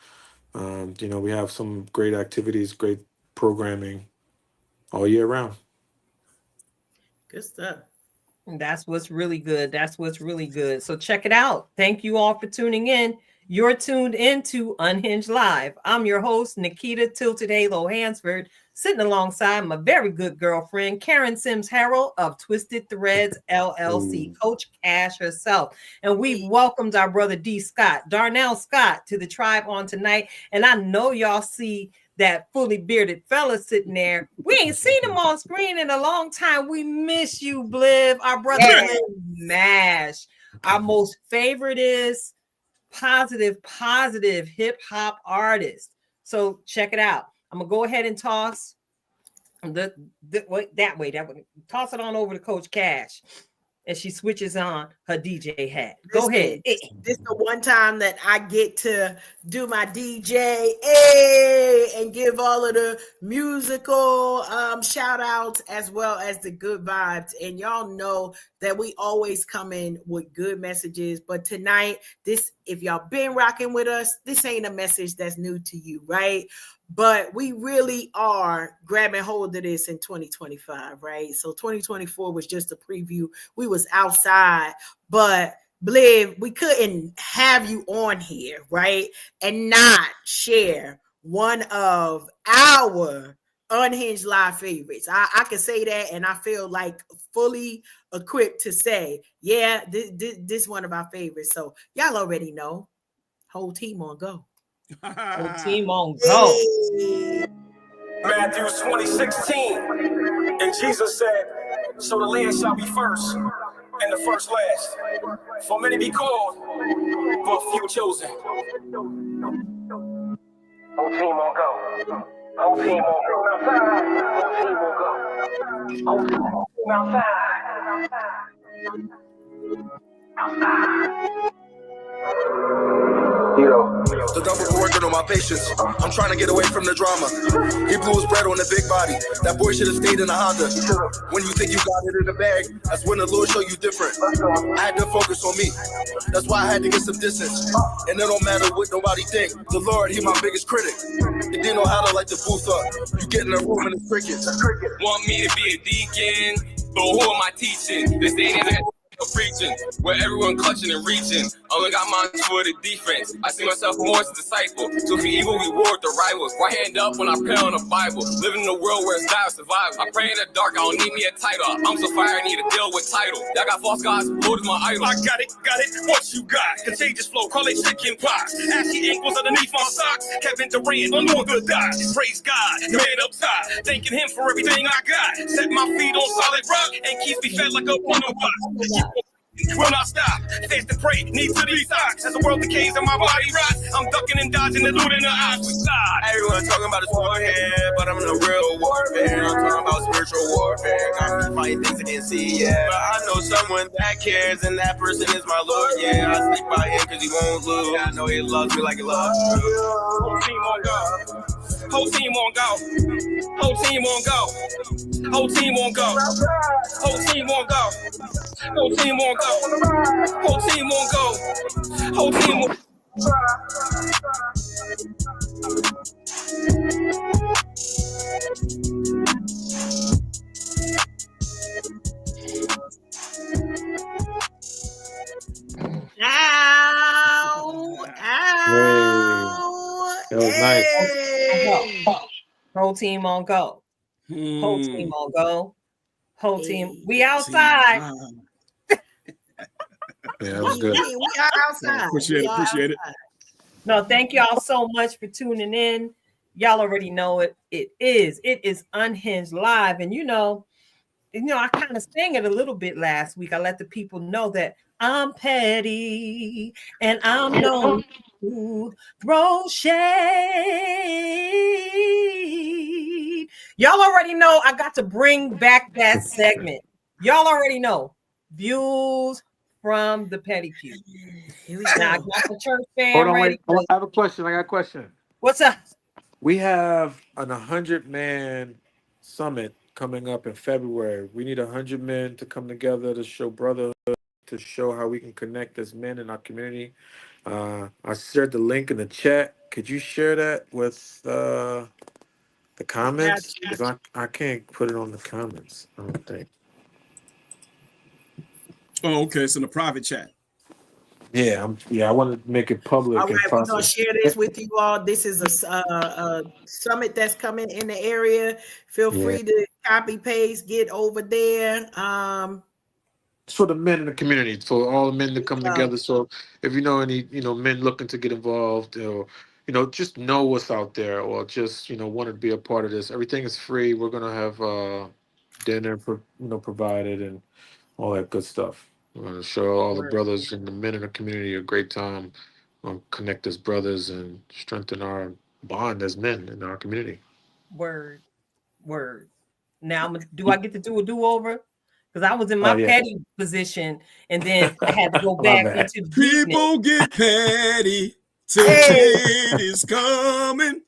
We have some great activities, great programming all year round. Good stuff. That's what's really good. That's what's really good. So check it out. Thank you all for tuning in. You're tuned into Unhinged Live. I'm your host, Nikita Tilted Halo Hansford, sitting alongside my very good girlfriend, Karen Sims Harrell of Twisted Threads LLC, Coach Cash herself. And we've welcomed our brother D. Scott, Darnell Scott, to the tribe on tonight. And I know y'all see that fully bearded fella sitting there. We ain't seen him on screen in a long time. We miss you, Bliv. Our brother Bliv Nash. Our most favorite is positive hip hop artist. So check it out. I'm gonna go ahead and toss that way. Toss it on over to Coach Cash as she switches on her DJ hat. Go ahead. This is the one time that I get to do my DJ and give all of the musical shout outs as well as the good vibes. And y'all know that we always come in with good messages. But tonight, if y'all been rocking with us, this ain't a message that's new to you, right? But we really are grabbing hold of this in 2025, right? So 2024 was just a preview. We was outside, but Bliv, we couldn't have you on here, right? And not share one of our Unhinged Live favorites. I can say that, and I feel like fully equipped to say, yeah, this one of our favorites. So y'all already know. Whole team on go. Whole team on go. Matthew 20:16, and Jesus said, so the last shall be first, and the first last. For many be called, but few chosen. Whole team on go. Whole team on go outside. Whole team on go. Whole team outside. The devil working on my patience. I'm trying to get away from the drama. He blew his bread on a big body. That boy should have stayed in a Honda. When you think you got it in the bag, that's when the Lord show you different. I had to focus on me. That's why I had to get some distance. And it don't matter what nobody think. The Lord, he my biggest critic. He didn't know how to light the booth up. You get in a room and it's crickets. Want me to be a deacon? But who am I teaching? This ain't even preaching, where everyone clutching and reaching. Only got mine for the defense. I see myself more as a disciple. So if you evil, we war with the rivals. Right hand up when I pray on the Bible. Living in a world where it's dire survival. I pray in the dark, I don't need me a title. I'm so fire, I need to deal with title. Y'all got false gods, Lord is my idol. I got it, what you got? Contagious flow, call it chicken pox. Ashy ankles underneath my socks. Kevin Durant, I'm doing good die. Praise God, the man up top. Thanking him for everything I got. Set my feet on solid rock and keep me fed like a wonder box. Will not stop, fast and pray, need to detox. As the world decays and my body rots, I'm ducking and dodging and looting the odds with God. Everyone talking about this warfare, but I'm in a real warfare. I'm talking about spiritual warfare. Got me fighting things I didn't see, yeah. But I know someone that cares, and that person is my Lord, yeah. I sleep by him cause he won't lose. I know he loves me like he loves you. Whole team on go. Whole team on go. Whole team on go. Whole team on go. Whole team on go. Whole team on go. Whole team on go. Whole team on Ow! That was nice. Whole team on go. Whole team on go. Whole team. We outside. Yeah, that was good. We are outside. Appreciate it. No, thank y'all so much for tuning in. Y'all already know it. It is Unhinged Live. And I kind of sang it a little bit last week. I let the people know that I'm petty and I'm known to throw shade. Y'all already know I got to bring back that segment. Y'all already know. Views from the petty pew. Here we Now I go. got the church fan Hold on, ready. wait. I have a question. I got a question. What's up? We have an 100-man summit coming up in February. We need 100 men to come together to show brotherhood, to show how we can connect as men in our community. I shared the link in the chat. Could you share that with the comments? Because I can't put it on the comments, I don't think. Oh, okay. It's in the private chat. Yeah, I want to make it public. All right, we're gonna share this with you all. This is a summit that's coming in the area. Feel free to copy paste, get over there. It's for the men in the community, for all the men to come together. So if you know any, men looking to get involved, or just know what's out there, or just want to be a part of this, everything is free. We're gonna have dinner, provided, and all that good stuff. We're gonna show all the brothers and the men in the community a great time. Connect as brothers and strengthen our bond as men in our community. Word. Now, do I get to do a do-over? Because I was in my petty position, and then I had to go back into people get petty till is coming.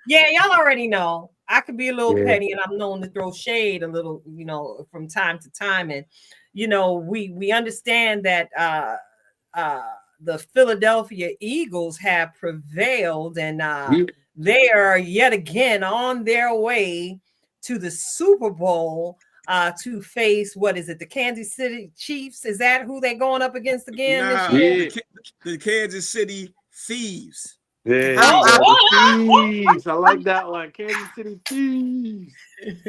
Yeah, y'all already know I could be a little petty, and I'm known to throw shade a little, from time to time. And we understand that the Philadelphia Eagles have prevailed, and they are yet again on their way to the Super Bowl to face, the Kansas City Chiefs? Is that who they're going up against again this year? The Kansas City Thieves. Yeah, Thieves. I like that one. Kansas City Thieves.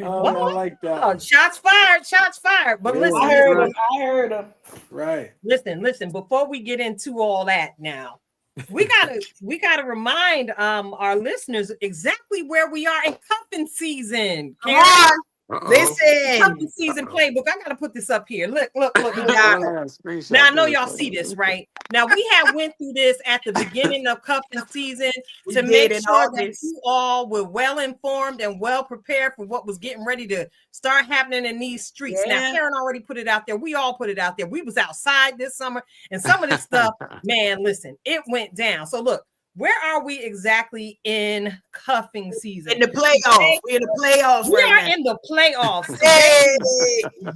Oh, I like that. Oh, shots fired. But listen, I heard them. Right. Listen. Before we get into all that, now we gotta remind our listeners exactly where we are in cuffing season. Come on. Listen, cuffing season playbook. I gotta put this up here. Look. Now I know y'all see this, right? Now we have went through this at the beginning of cuffing season to make sure that you all were well informed and well prepared for what was getting ready to start happening in these streets. Now Karen already put it out there. We all put it out there. We was outside this summer, and some of this stuff, man, listen, it went down. So look, where are we exactly in cuffing season? In the playoffs. We're in the playoffs. We are in the playoffs.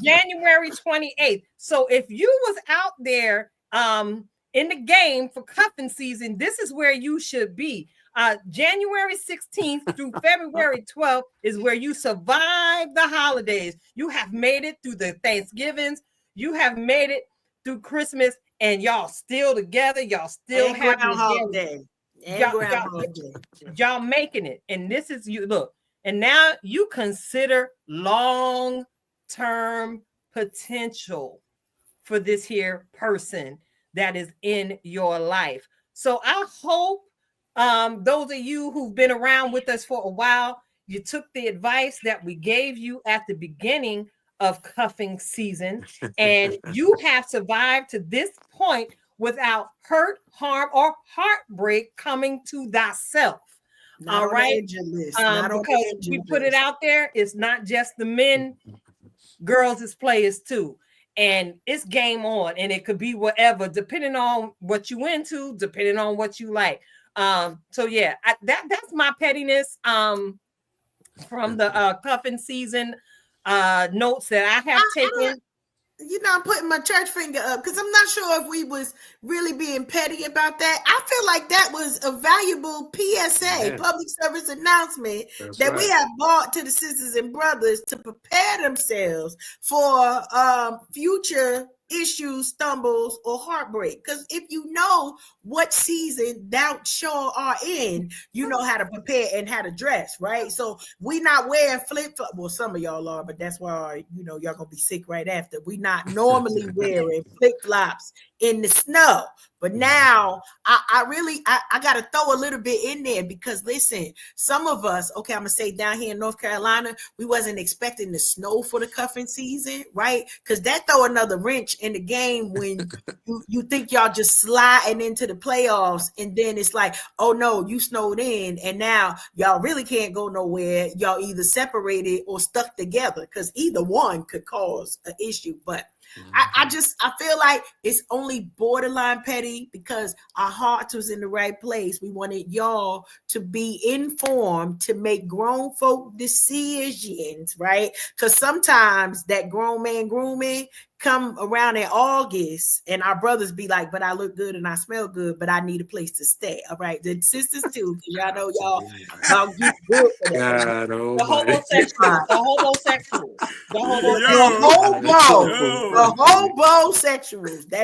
January 28th. So if you was out there in the game for cuffing season, this is where you should be. January 16th through February 12th is where you survive the holidays. You have made it through the Thanksgivings. You have made it through Christmas, and y'all still together. Y'all still having day. Y'all making it. And this is you. Look, and now you consider long-term potential for this here person that is in your life. So I hope those of you who've been around with us for a while, you took the advice that we gave you at the beginning of cuffing season, and you have survived to this point without hurt, harm, or heartbreak coming to thyself. All right, because we put it out there. It's not just the men, girls is players too. And it's game on, and it could be whatever, depending on what you into, depending on what you like. So yeah, that's my pettiness from the cuffing season notes that I have taken. I'm putting my church finger up because I'm not sure if we was really being petty about that. I feel like that was a valuable PSA, public service announcement we have brought to the sisters and brothers to prepare themselves for future issues, stumbles, or heartbreak. Because if you know what season thou sure are in, you know how to prepare and how to dress, right? So we not wearing flip-flops. Well, some of y'all are, but that's why, you know, y'all gonna be sick right after. We not normally wearing flip-flops in the snow. But now I really gotta throw a little bit in there, because listen, some of us, okay, I'm gonna say down here in North Carolina, we wasn't expecting the snow for the cuffing season, right? Because that throw another wrench in the game when you think y'all just sliding into the playoffs, and then it's like, oh no, you snowed in, and now y'all really can't go nowhere. Y'all either separated or stuck together, because either one could cause an issue. But I feel like it's only borderline petty because our hearts was in the right place. We wanted y'all to be informed to make grown folk decisions, right? Because sometimes that grown man grooming come around in August, and our brothers be like, but I look good and I smell good, but I need a place to stay. All right, the sisters too, because y'all know y'all get good for that. The homosexuals. The homosexuals.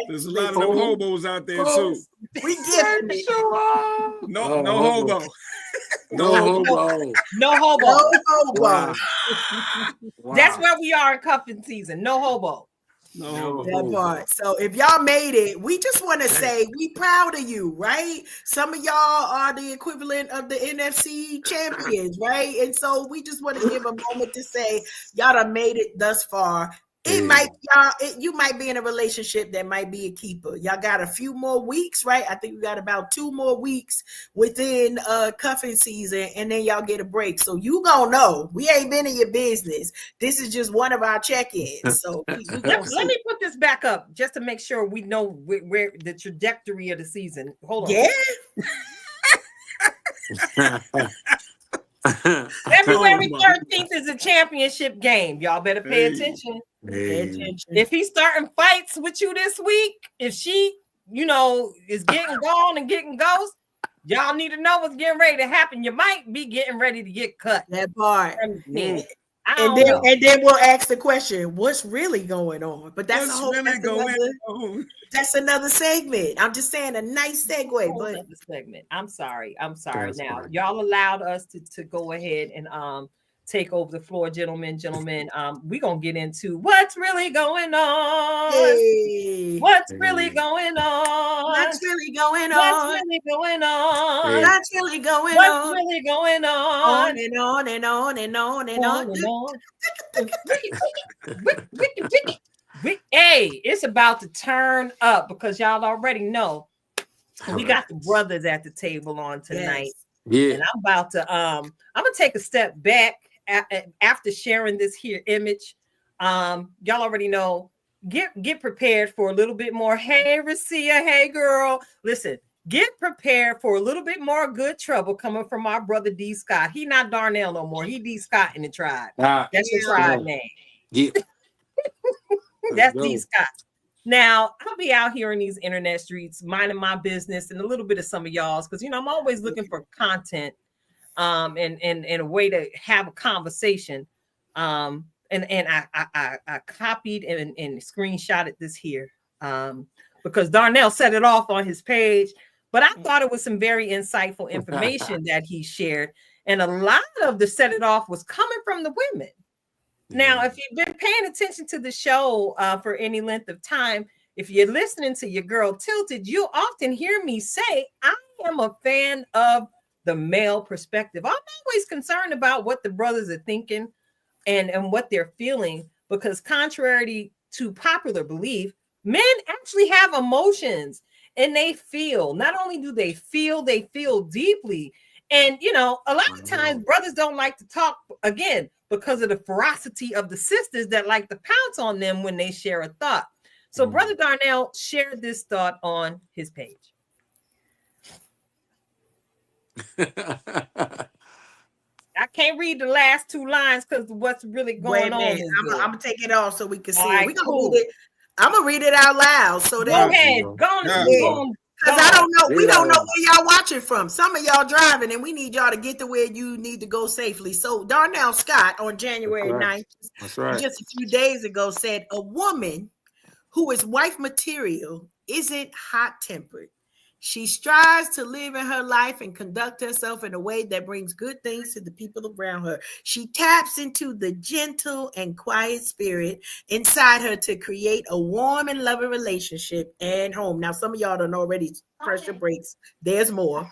There's a lot of them hobos out there too. We get it. No hobo. No hobo. Wow. That's where we are in cuffing season. No hobo. No. That part. So if y'all made it, we just want to say we proud of you, right? Some of y'all are the equivalent of the NFC champions, right? And so we just want to give a moment to say y'all done made it thus far. You might be in a relationship that might be a keeper. Y'all got a few more weeks, right? I think we got about 2 more weeks within cuffing season, and then y'all get a break. So you gonna know we ain't been in your business. This is just one of our check-ins. So let me put this back up just to make sure we know where the trajectory of the season. Hold on. Yeah. February 13th is a championship game. Y'all better pay attention. If he's starting fights with you this week, if she, is getting gone and getting ghost, y'all need to know what's getting ready to happen. You might be getting ready to get cut. That part. And then we'll ask the question, what's really going on? But that's that's another segment. I'm just saying a nice segue. But segment. I'm sorry. Now, y'all allowed us to go ahead and take over the floor, gentlemen. We're gonna get into what's really going on. What's really going on? What's really going on? What's really going on? What's really going What's on? really going on? On and on and on and on and on. Hey, it's about to turn up because y'all already know we got the brothers at the table on tonight. Yeah. And I'm about to I'm gonna take a step back after sharing this here image. Y'all already know, get prepared for a little bit more. Hey, Racia, hey girl. Listen, get prepared for a little bit more good trouble coming from our brother D Scott. He not Darnell no more. He D Scott in the tribe. That's the tribe name. Yeah. That's D Scott. Now, I'll be out here in these internet streets, minding my business and a little bit of some of y'all's, because I'm always looking for content and a way to have a conversation. And I copied and screenshotted this here because Darnell set it off on his page, but I thought it was some very insightful information that he shared. And a lot of the set it off was coming from the women. Now, if you've been paying attention to the show for any length of time, if you're listening to your girl Tilted, you'll often hear me say, I am a fan of the male perspective. I'm always concerned about what the brothers are thinking and what they're feeling, because contrary to popular belief, men actually have emotions and they feel. Not only do they feel deeply. And, a lot of times brothers don't like to talk, again, because of the ferocity of the sisters that like to pounce on them when they share a thought. So Brother Darnell shared this thought on his page. I can't read the last 2 lines because what's really going on. I'm going to take it off so we can see it. We're going to read it. I'm going to read it out loud. So go ahead. Go on. Because I don't know, we don't know where y'all watching from. Some of y'all driving, and we need y'all to get to where you need to go safely. So Darnell Scott on January 9th, just a few days ago, said a woman who is wife material isn't hot-tempered. She strives to live in her life and conduct herself in a way that brings good things to the people around her. She taps into the gentle and quiet spirit inside her to create a warm and loving relationship and home. Now, some of y'all don't already pressure breaks. There's more.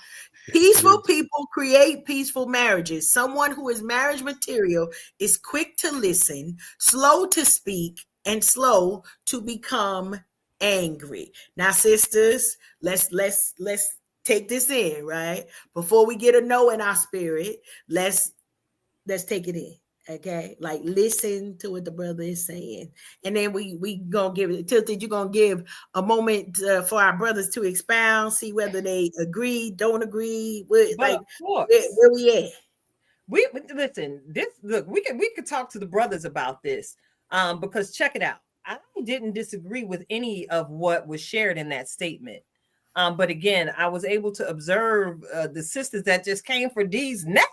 Peaceful people create peaceful marriages. Someone who is marriage material is quick to listen, slow to speak, and slow to become angry. Now, sisters, let's take this in, right? Before we get a no in our spirit, let's take it in. Okay, like listen to what the brother is saying, and then we gonna give it. Tilted, you're gonna give a moment for our brothers to expound, see whether they agree, don't agree. Like where we at? We listen. This look, we could talk to the brothers about this, because check it out. I didn't disagree with any of what was shared in that statement. But again, I was able to observe the sisters that just came for D's neck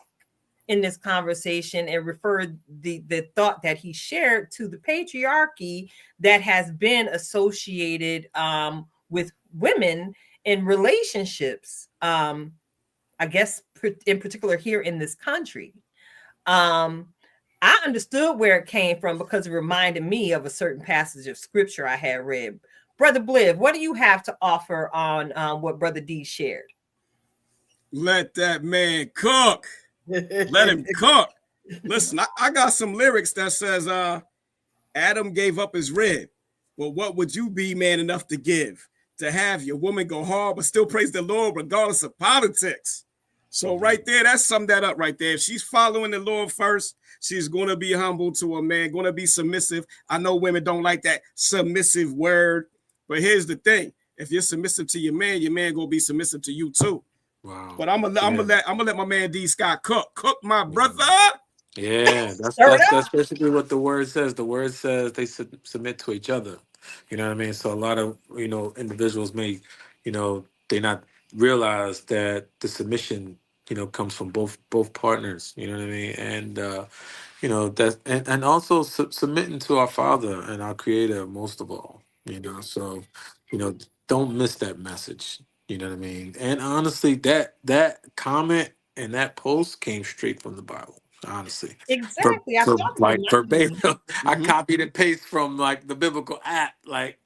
in this conversation and referred the thought that he shared to the patriarchy that has been associated with women in relationships. I guess in particular here in this country. I understood where it came from because it reminded me of a certain passage of scripture I had read. Brother Bliv, what do you have to offer on what Brother D shared? Let that man cook. Let him cook. Listen, I got some lyrics that says Adam gave up his rib. Well, what would you be man enough to give? To have your woman go hard but still praise the Lord regardless of politics. So right there, that summed that up right there. If she's following the Lord first, she's going to be humble to a man, going to be submissive. I know women don't like that submissive word, but here's the thing. If you're submissive to your man going to be submissive to you too. Wow. But I'm gonna let my man D Scott cook my brother. Yeah, that's basically what the word says. The word says they submit to each other. You know what I mean? So a lot of individuals may, they not realize that the submission, comes from both partners. You know what I mean? And that and also submitting to our Father and our Creator most of all. So don't miss that message. You know what I mean? And honestly, that comment and that post came straight from the Bible. Honestly, exactly. I thought like verbatim. I copied and pasted from like the biblical app, like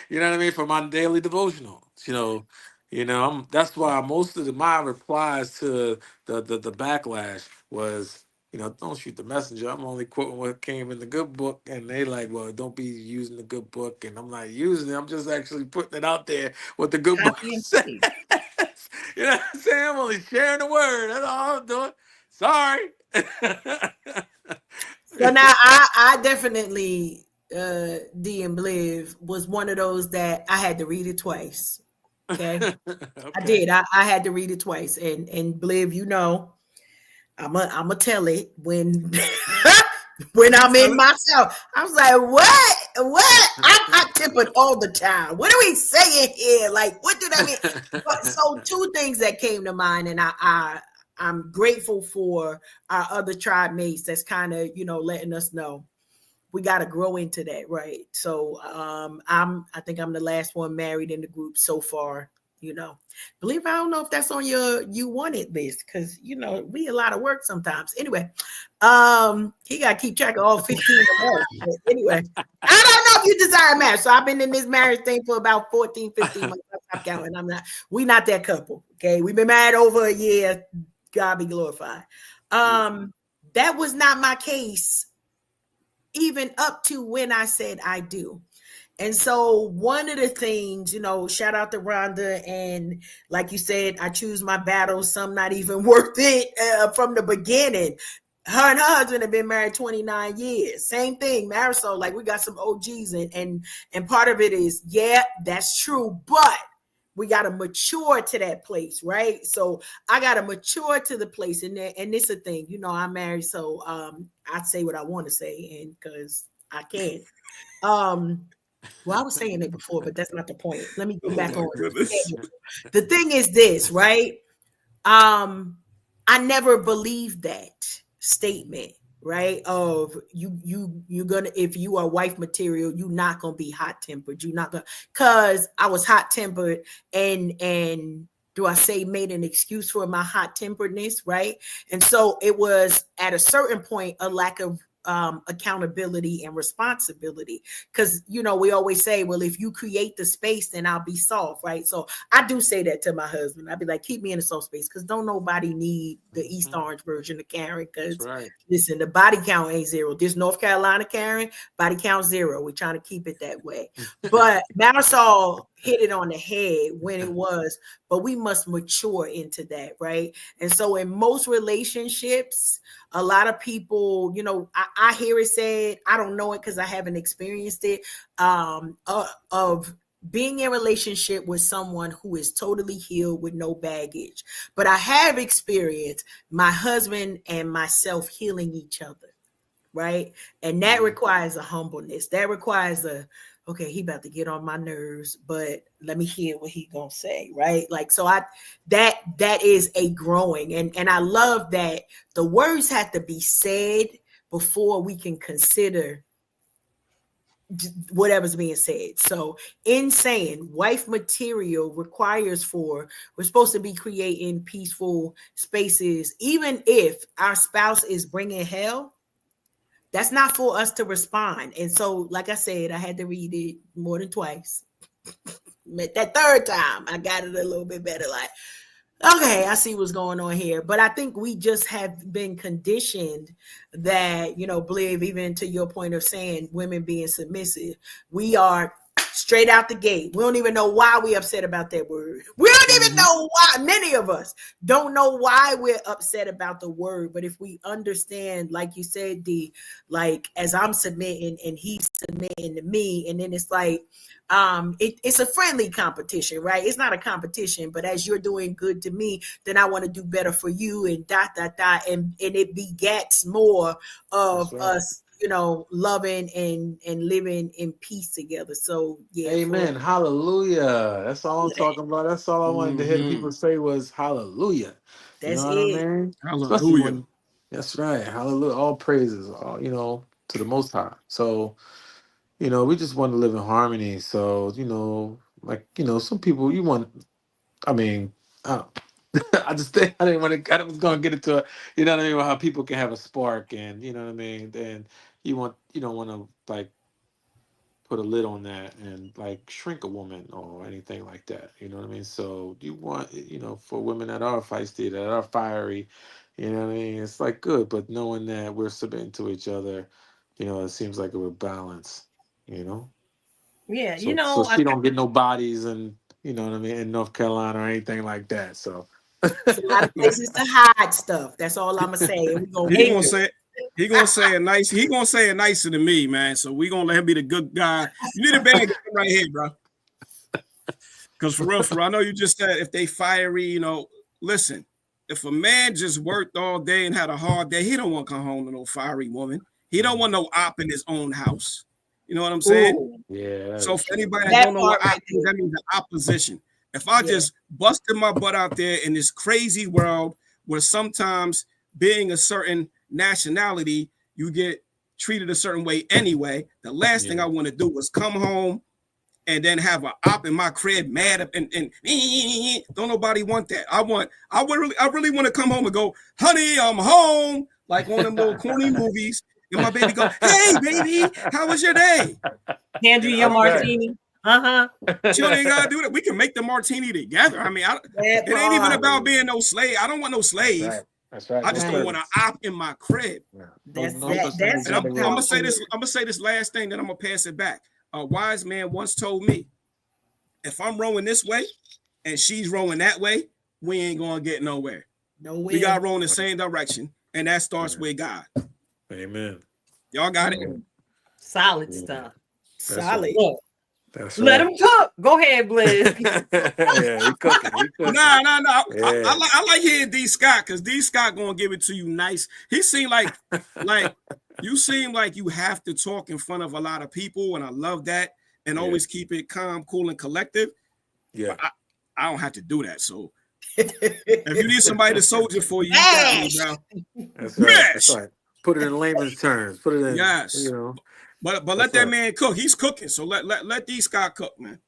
you know what I mean, for my daily devotional. That's why most of my replies to the backlash was, don't shoot the messenger. I'm only quoting what came in the good book, and they like, well, don't be using the good book, and I'm not using it. I'm just actually putting it out there what the good book says. You know what I'm saying? I'm only sharing the word. That's all I'm doing. Sorry. So now I definitely D and Bliv was one of those that I had to read it twice. Okay. I did. I had to read it twice. And Bliv, I'm a tell it when when I'm in myself. I was like, what? I tempered all the time. What are we saying here? Like, what did I mean? So two things that came to mind, and I'm grateful for our other tribe mates that's kind of, letting us know we got to grow into that, right? So I think I'm the last one married in the group so far. Believe I don't know if that's on your you wanted list because we a lot of work sometimes. Anyway, he got to keep track of all 15 of us. Anyway, I don't know if you desire marriage. So I've been in this marriage thing for about 14, 15 months. I'm counting. We not that couple. Okay, we've been married over a year. God be glorified. That was not my case, even up to when I said I do. And so one of the things, shout out to Rhonda, and like you said, I choose my battles, some not even worth it from the beginning. Her and her husband have been married 29 years. Same thing, Marisol, like we got some OGs and part of it is, yeah, that's true, but we got to mature to that place, right? So I got to mature to the place, and it's a thing, I'm married, so I say what I want to say, and because I can. Well, I was saying it before, but that's not the point. Let me get back on. The thing is this, right? I never believed that statement right? Of you're gonna, if you are wife material, you're not gonna be hot tempered. You're not gonna, cause I was hot tempered and do I say made an excuse for my hot temperedness, right? And so it was at a certain point a lack of accountability and responsibility, because we always say, well, if you create the space, then I'll be soft, right? So I do say that to my husband. I'd be like, keep me in a soft space, because don't nobody need the East Orange version of Karen, because listen, the body count ain't zero. This North Carolina Karen, body count 0. We're trying to keep it that way. But Marisol hit it on the head when it was, but we must mature into that, right? And so in most relationships, a lot of people, I hear it said, I don't know it because I haven't experienced it, of being in a relationship with someone who is totally healed with no baggage. But I have experienced my husband and myself healing each other, right? And that requires a humbleness. That requires okay, he about to get on my nerves, but let me hear what he gonna say, right? Like, so that is a growing, and I love that the words have to be said before we can consider whatever's being said. So in saying wife material requires we're supposed to be creating peaceful spaces, even if our spouse is bringing hell. That's not for us to respond. And so, like I said, I had to read it more than twice. That third time, I got it a little bit better. Like, okay, I see what's going on here. But I think we just have been conditioned that, believe, even to your point of saying women being submissive, we are straight out the gate. We don't even know why we're upset about that word. We don't even know why. Many of us don't know why we're upset about the word. But if we understand, like you said, D, like as I'm submitting and he's submitting to me, and then it's like, it's a friendly competition, right? It's not a competition, but as you're doing good to me, then I want to do better for you, and and it begets more of us, loving and living in peace together. So yeah. Amen. Hallelujah. That's all I'm talking about. That's all I wanted to hear people say was hallelujah. You That's know what it. I mean? Especially Hallelujah. when, that's right. Hallelujah. All praises, all, to the Most High. So, we just want to live in harmony. So, some people I mean, I, I just think I didn't want to, I was going to get into it. You know what I mean? How people can have a spark, and you know what I mean? Then you don't want to like put a lid on that and like shrink a woman or anything like that. You know what I mean? So you want, for women that are feisty, that are fiery, you know what I mean? It's like good, but knowing that we're submitting to each other, it seems like it would balance, you know? Yeah, So she don't get no bodies and you know what I mean, in North Carolina or anything like that. So It's a lot of places to hide stuff. That's all I'm gonna say. And we're gonna He wait. gonna say he gonna say it nice. He gonna say it nicer than me, man. So we gonna let him be the good guy. You need a bag right here, bro. Because for real, I know you just said if they fiery, listen. If a man just worked all day and had a hard day, he don't want to come home to no fiery woman. He don't want no op in his own house. You know what I'm saying? Ooh, yeah. So for anybody that that don't know what part op right is, there. that means the opposition. If I just busted my butt out there in this crazy world where sometimes being a certain nationality, you get treated a certain way anyway, the last thing I want to do is come home and then have an op in my crib mad up and don't nobody want that. I really want to come home and go, honey, I'm home, like one of them little corny movies. And my baby go, hey baby, how was your day? Hand you your martini. She don't even gotta do that. We can make the martini together. I mean, it ain't even about being no slave. I don't want no slave. That's right. I just don't want an op in my crib. That's And I'm gonna say this. I'm gonna say this last thing, then I'm gonna pass it back. A wise man once told me, if I'm rowing this way and she's rowing that way, we ain't gonna get nowhere. We gotta row in the same direction, and that starts with God. Amen. Y'all got it. Solid stuff. Solid. That's Let him cook. Go ahead, Blizz. Yeah, he cooking. Nah. Yeah. I like hearing D Scott, because D Scott gonna give it to you nice. He seemed like you seem like you have to talk in front of a lot of people, and I love that. And always keep it calm, cool, and collective. Yeah, I don't have to do that. So if you need somebody to soldier for you, you got me, bro. That's right. Put it in layman's terms. Put it in, Yes. But let that man cook. He's cooking. So let D Scott cook, man.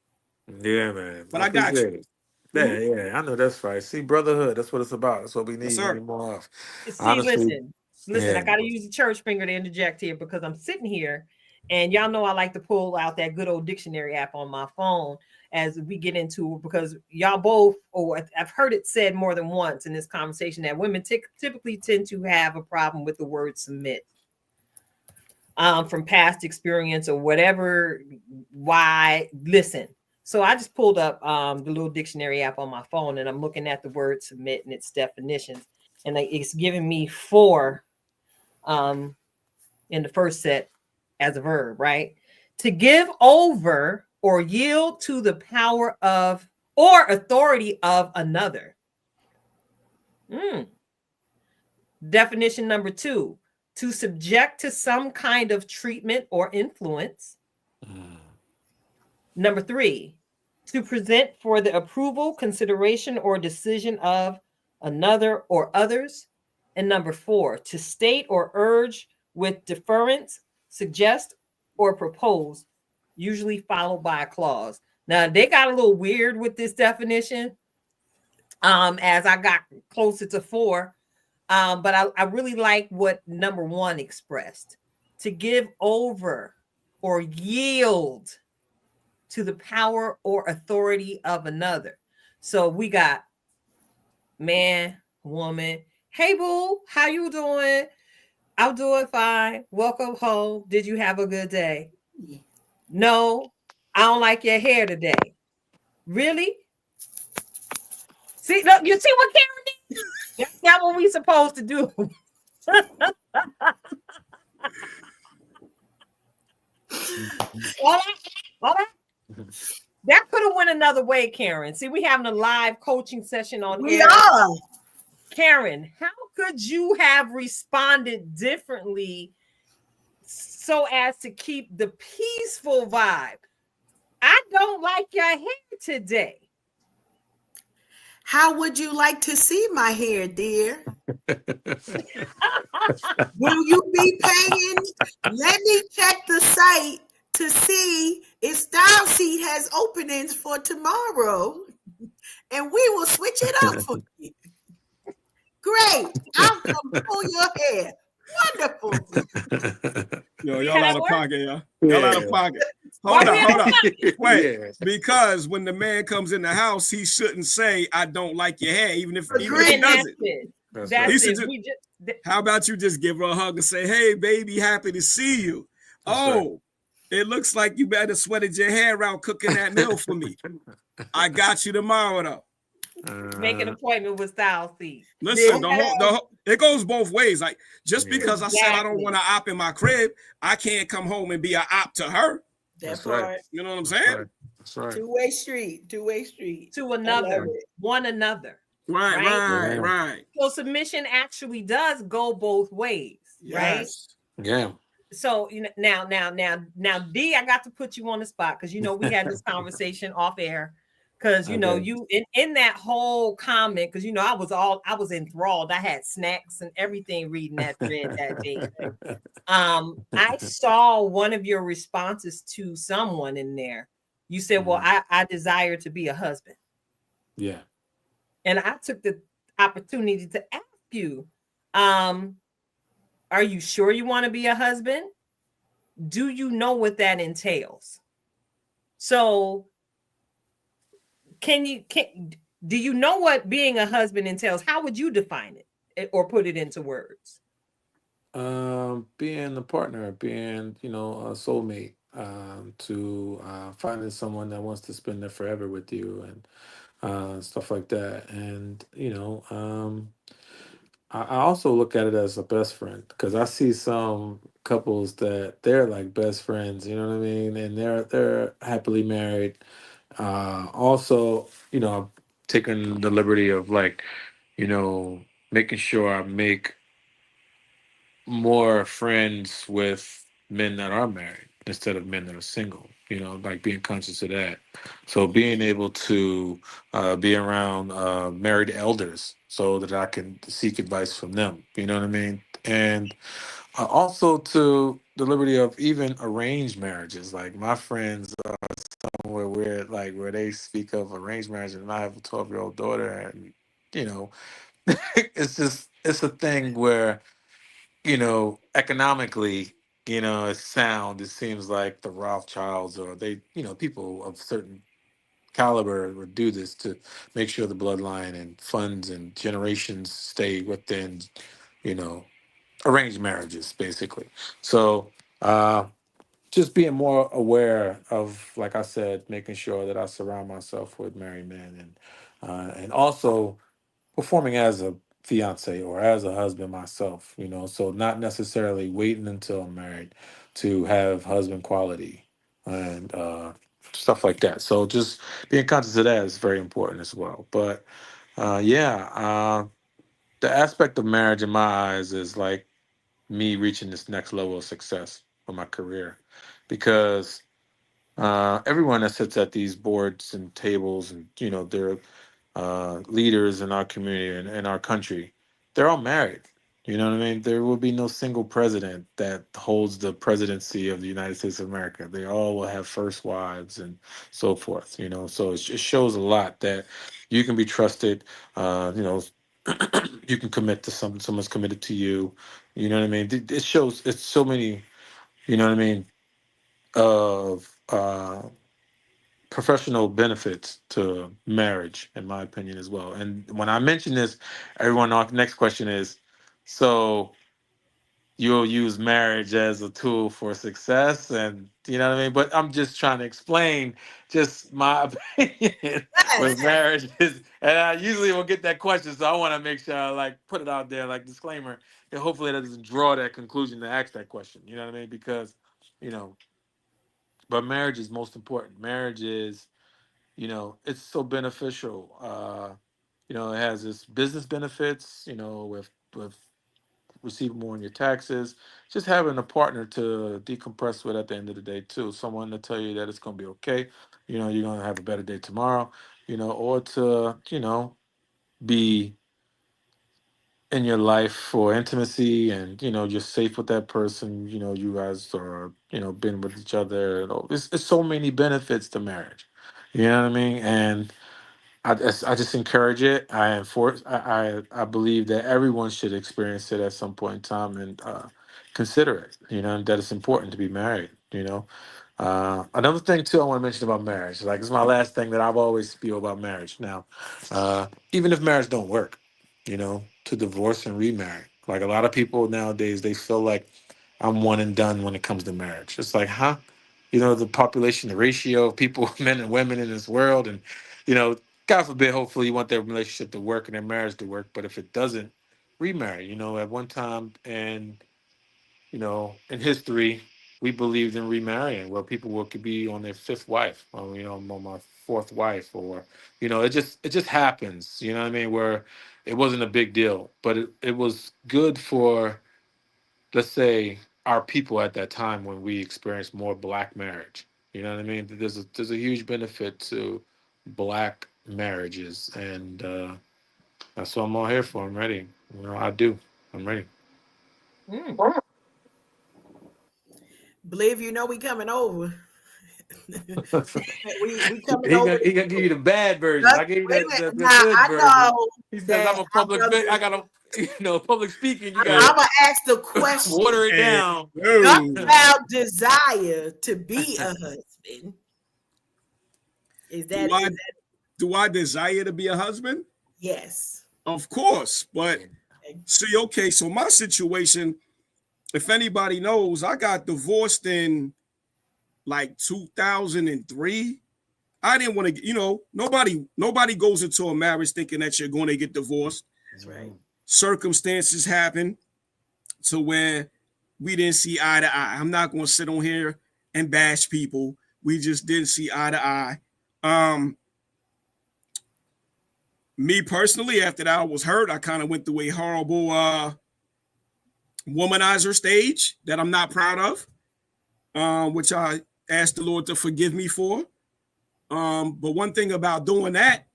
Yeah, man. But I got you. It. Yeah, I know that's right. See, brotherhood, that's what it's about. That's what we need more of. See, Honestly, listen, I gotta use the church finger to interject here because I'm sitting here and y'all know I like to pull out that good old dictionary app on my phone as we get into, because y'all both, or I've heard it said more than once in this conversation, that women typically tend to have a problem with the word submit. From past experience or whatever, why, listen. So I just pulled up the little dictionary app on my phone and I'm looking at the word submit and its definitions. And it's giving me 4 in the first set as a verb, right? To give over or yield to the power of or authority of another. Definition number 2, to subject to some kind of treatment or influence. Number 3, to present for the approval, consideration, or decision of another or others. And number 4, to state or urge with deference, suggest, or propose, usually followed by a clause. Now, they got a little weird with this definition as I got closer to 4. But I really like what number 1 expressed: to give over or yield to the power or authority of another. So we got man, woman. Hey, boo, how you doing? I'm doing fine. Welcome home. Did you have a good day? No, I don't like your hair today. Really? See, look, you see what Karen did? That's not what we supposed to do. All right. That could have went another way, Karen. See, we having a live coaching session on We air. are. Karen, how could you have responded differently so as to keep the peaceful vibe? I don't like your hair today. How would you like to see my hair, dear? Will you be paying? Let me check the site to see if Style Seat has openings for tomorrow, and we will switch it up for you. Great. I'll come pull your hair. Wonderful. Yo, y'all out of pocket, y'all. Y'all out of pocket. Hold up. Wait, because when the man comes in the house, he shouldn't say, "I don't like your hair," even if he doesn't. How about you just give her a hug and say, "Hey, baby, happy to see you." It looks like you better sweated your hair out cooking that meal for me. I got you tomorrow, though. Make an appointment with Style Seat. Listen, it goes both ways. Like, just because I said I don't want to op in my crib, I can't come home and be an op to her. That's right. You know what I'm saying? That's right. Two-way street. To another, one another. Right. So submission actually does go both ways, right? Yeah. So now, D, I got to put you on the spot because we had this conversation off air. Because you in that whole comment, because I was enthralled. I had snacks and everything reading that thread that day. I saw one of your responses to someone in there. You said, "Well, I desire to be a husband." Yeah. And I took the opportunity to ask you, are you sure you want to be a husband? Do you know what that entails? So do you know what being a husband entails? How would you define it or put it into words? Being a partner, being, a soulmate, to finding someone that wants to spend there forever with you and stuff like that. And, I also look at it as a best friend because I see some couples that they're like best friends, you know what I mean? And they're happily married. Also, I've taken the liberty of making sure I make more friends with men that are married instead of men that are single, like being conscious of that. So being able to be around married elders so that I can seek advice from them, you know what I mean? And Also, to the liberty of even arranged marriages. Like my friends are somewhere where they speak of arranged marriage, and I have a 12-year-old daughter, and you know, it's a thing where economically, it's sound. It seems like the Rothschilds or people of certain caliber would do this to make sure the bloodline and funds and generations stay within, you know, arranged marriages, basically. So, just being more aware of, like I said, making sure that I surround myself with married men, and also performing as a fiance or as a husband myself, so not necessarily waiting until I'm married to have husband quality and stuff like that. So just being conscious of that is very important as well. But yeah, the aspect of marriage in my eyes is like me reaching this next level of success for my career, because everyone that sits at these boards and tables, and they're leaders in our community and in our country, they're all married. You know what I mean? There will be no single president that holds the presidency of the United States of America. They all will have first wives and so forth. So it shows a lot that you can be trusted. You can commit to something. Someone's committed to you. You know what I mean? It shows. It's so many. You know what I mean? Of professional benefits to marriage, in my opinion, as well. And when I mention this, next question is, so you'll use marriage as a tool for success, and you know what I mean? But I'm just trying to explain just my opinion Yes. with marriage is, and I usually will get that question, so I want to make sure I like put it out there, like disclaimer, and hopefully that doesn't draw that conclusion to ask that question. You know what I mean? Because, you know, but marriage is most important. Marriage is, it's so beneficial. It has its business benefits, with receiving more in your taxes. Just having a partner to decompress with at the end of the day too. Someone to tell you that it's gonna be okay. You're gonna have a better day tomorrow. Or to, be in your life for intimacy, and you're safe with that person. You guys are, been with each other. It's so many benefits to marriage. You know what I mean? And I just encourage it. I enforce. I believe that everyone should experience it at some point in time, and consider it. That it's important to be married. Another thing too I want to mention about marriage. Like, it's my last thing that I've always feel about marriage. Now, even if marriage don't work, to divorce and remarry. Like, a lot of people nowadays, they feel like I'm one and done when it comes to marriage. It's like, huh? The population, the ratio of people, men and women in this world, and you know, God forbid, hopefully you want their relationship to work and their marriage to work. But if it doesn't, remarry. At one time, and in history, we believed in remarrying, where people could be on their fifth wife, or I'm on my fourth wife, or it just happens. You know what I mean? Where it wasn't a big deal, but it was good for, let's say, our people at that time, when we experienced more black marriage. You know what I mean? There's a huge benefit to black marriages, and that's what I'm all here for. I'm ready. I do. I'm ready. Mm. Believe we coming over. we coming he over. gonna he gonna give you the bad version. Just I gave you wait a that minute. the Now good I version. know He says I'm that a our public. brother. I gotta, public speaking. You I'm gotta gonna ask the question. water it And down. Does no. thou desire to be a husband? Is Do that I is that do I desire to be a husband? yes? Of course, but see, okay, so my situation, if anybody knows, I got divorced in like 2003. I didn't want to, nobody goes into a marriage thinking that you're going to get divorced. That's right. Circumstances happen to where we didn't see eye to eye. I'm not going to sit on here and bash people. We just didn't see eye to eye. Me personally, after that I was hurt, I kind of went through a horrible womanizer stage that I'm not proud of, which I asked the Lord to forgive me for. But one thing about doing that,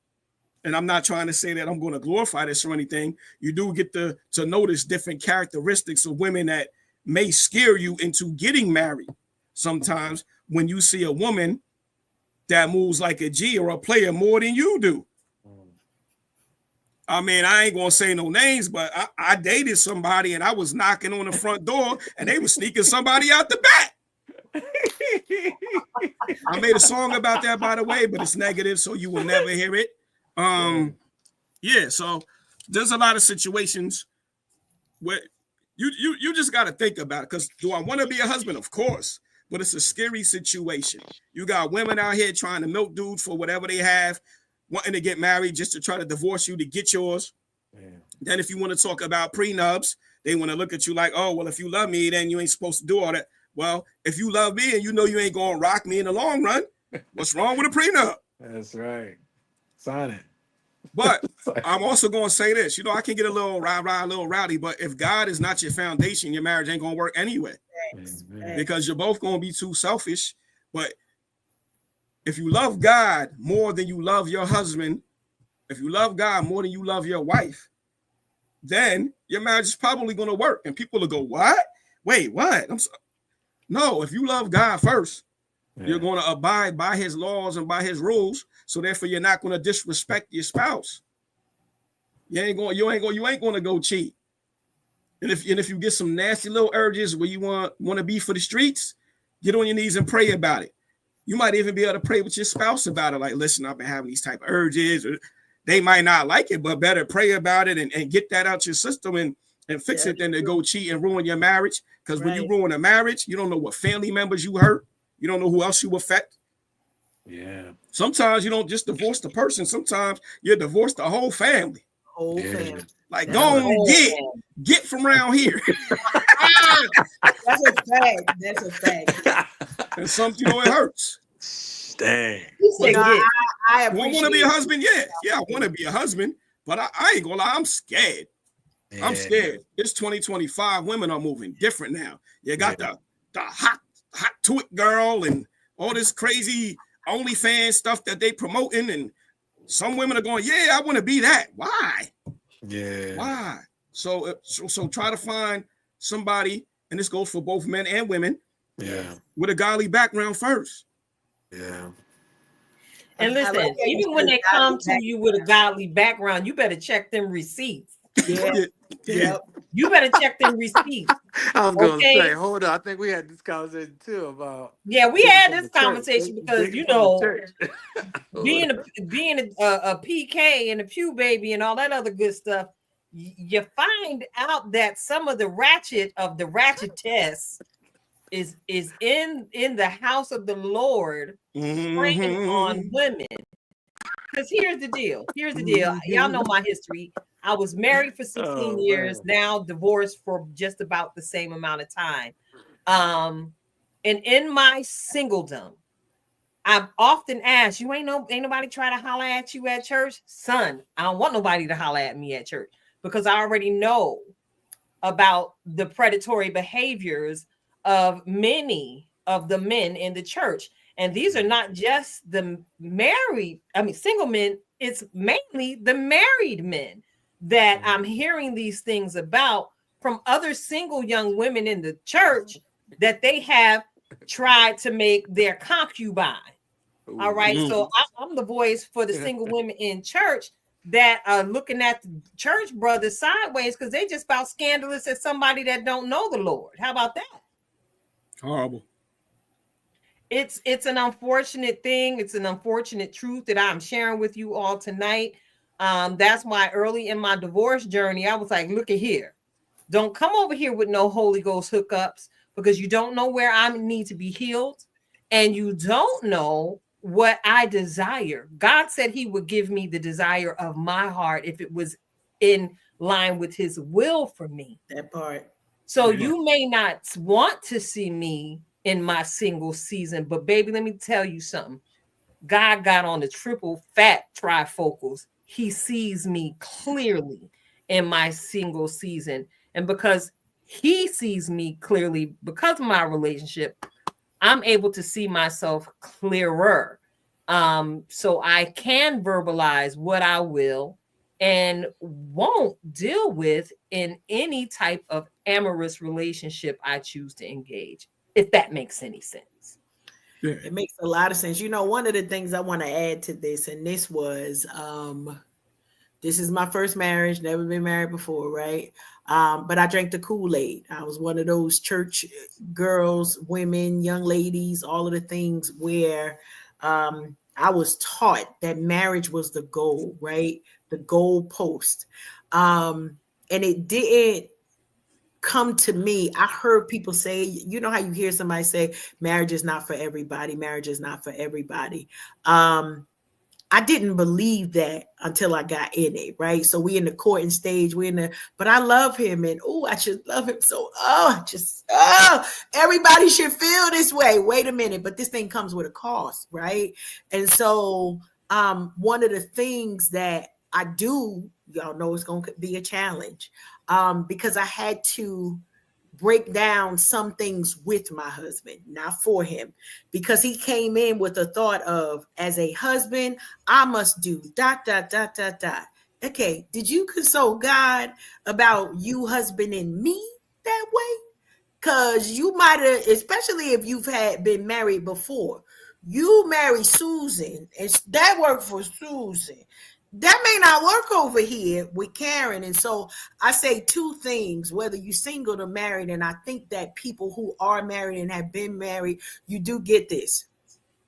and I'm not trying to say that I'm going to glorify this or anything, you do get to notice different characteristics of women that may scare you into getting married sometimes when you see a woman that moves like a G or a player more than you do. I mean, I ain't gonna say no names, but I dated somebody and I was knocking on the front door and they were sneaking somebody out the back. I made a song about that, by the way, but it's negative, so you will never hear it. Yeah, so there's a lot of situations where you just got to think about it. Because do I want to be a husband? Of course, but it's a scary situation. You got women out here trying to milk dudes for whatever they have, wanting to get married just to try to divorce you to get yours. Man. Then if you want to talk about prenups, they want to look at you like, oh, well, if you love me, then you ain't supposed to do all that. Well, if you love me and you know you ain't going to rock me in the long run, what's wrong with a prenup? That's right. Sign it. But I'm also going to say this. You know, I can get a little rah-rah, a little rowdy, but if God is not your foundation, your marriage ain't going to work anyway. Because you're both going to be too selfish. But if you love God more than you love your husband, if you love God more than you love your wife, then your marriage is probably going to work. And people will go, what? Wait, what? No, if you love God first, you're going to abide by his laws and by his rules. So therefore, you're not going to disrespect your spouse. You ain't going to go cheat. And if you get some nasty little urges where you want to be for the streets, get on your knees and pray about it. You might even be able to pray with your spouse about it. Like, listen, I've been having these type of urges. Or they might not like it, but better pray about it and get that out your system and fix it than to go cheat and ruin your marriage. Because when you ruin a marriage, you don't know what family members you hurt. You don't know who else you affect. Yeah. Sometimes you don't just divorce the person. Sometimes you divorce the whole family. Whole family. Like, go on, get from around here. That's a fact. That's a fact. And something, it hurts. Dang. I want to be a husband. Yeah, I want to be a husband, but I ain't gonna lie, I'm scared. Yeah. I'm scared. It's 2025. Women are moving different now. You got the hot to it girl and all this crazy OnlyFans stuff that they promoting, and some women are going, yeah, I want to be that. Why? Yeah. Why? So try to find somebody, and this goes for both men and women. Yeah. With a godly background first. Yeah. And listen, even when they come to you with a godly background, you better check them receipts. Yeah. You better check them receipts. I was going to say, hold on. I think we had this conversation too about. Yeah, we had this conversation because being a PK and a pew baby and all that other good stuff, you find out that some of the ratchet tests is in the house of the Lord, preying on women. Because here's the deal. Y'all know my history. I was married for 16 years, now divorced for just about the same amount of time. And in my singledom, I've often asked, ain't nobody try to holler at you at church? Son, I don't want nobody to holler at me at church because I already know about the predatory behaviors of many of the men in the church. And these are not just the single men. It's mainly the married men that I'm hearing these things about from other single young women in the church that they have tried to make their concubine. All right. So I'm the voice for the single women in church that are looking at the church brothers sideways because they just about scandalous as somebody that don't know the Lord. How about that? Horrible. It's an unfortunate thing. It's an unfortunate truth that I'm sharing with you all tonight. That's why early in my divorce journey, I was like, look at here. Don't come over here with no Holy Ghost hookups because you don't know where I need to be healed. And you don't know what I desire. God said he would give me the desire of my heart if it was in line with his will for me. That part. So you may not want to see me in my single season, but baby, let me tell you something. God got on the triple fat trifocals. He sees me clearly in my single season. And because he sees me clearly because of my relationship, I'm able to see myself clearer. So I can verbalize what I will and won't deal with in any type of amorous relationship I choose to engage, if that makes any sense. It makes a lot of sense. You know, one of the things I want to add to this, and this is my first marriage, never been married before, right? But I drank the Kool-Aid. I was one of those church girls, women, young ladies, all of the things where I was taught that marriage was the goal, right? The goal post. And it didn't come to me. I heard people say, you know how you hear somebody say, marriage is not for everybody. Marriage is not for everybody. I didn't believe that until I got in it, right? So we in the courting stage, but I love him, and I just love him so. Everybody should feel this way. Wait a minute, but this thing comes with a cost, right? And so, one of the things that I do, y'all know, it's going to be a challenge, because I had to break down some things with my husband, not for him, because he came in with the thought of, as a husband, I must do ... Okay, did you consult God about you husbanding me that way? Because you might have, especially if you've been married before, you marry Susan, and that worked for Susan. That may not work over here with Karen. And so I say two things, whether you're single or married, and I think that people who are married and have been married, you do get this.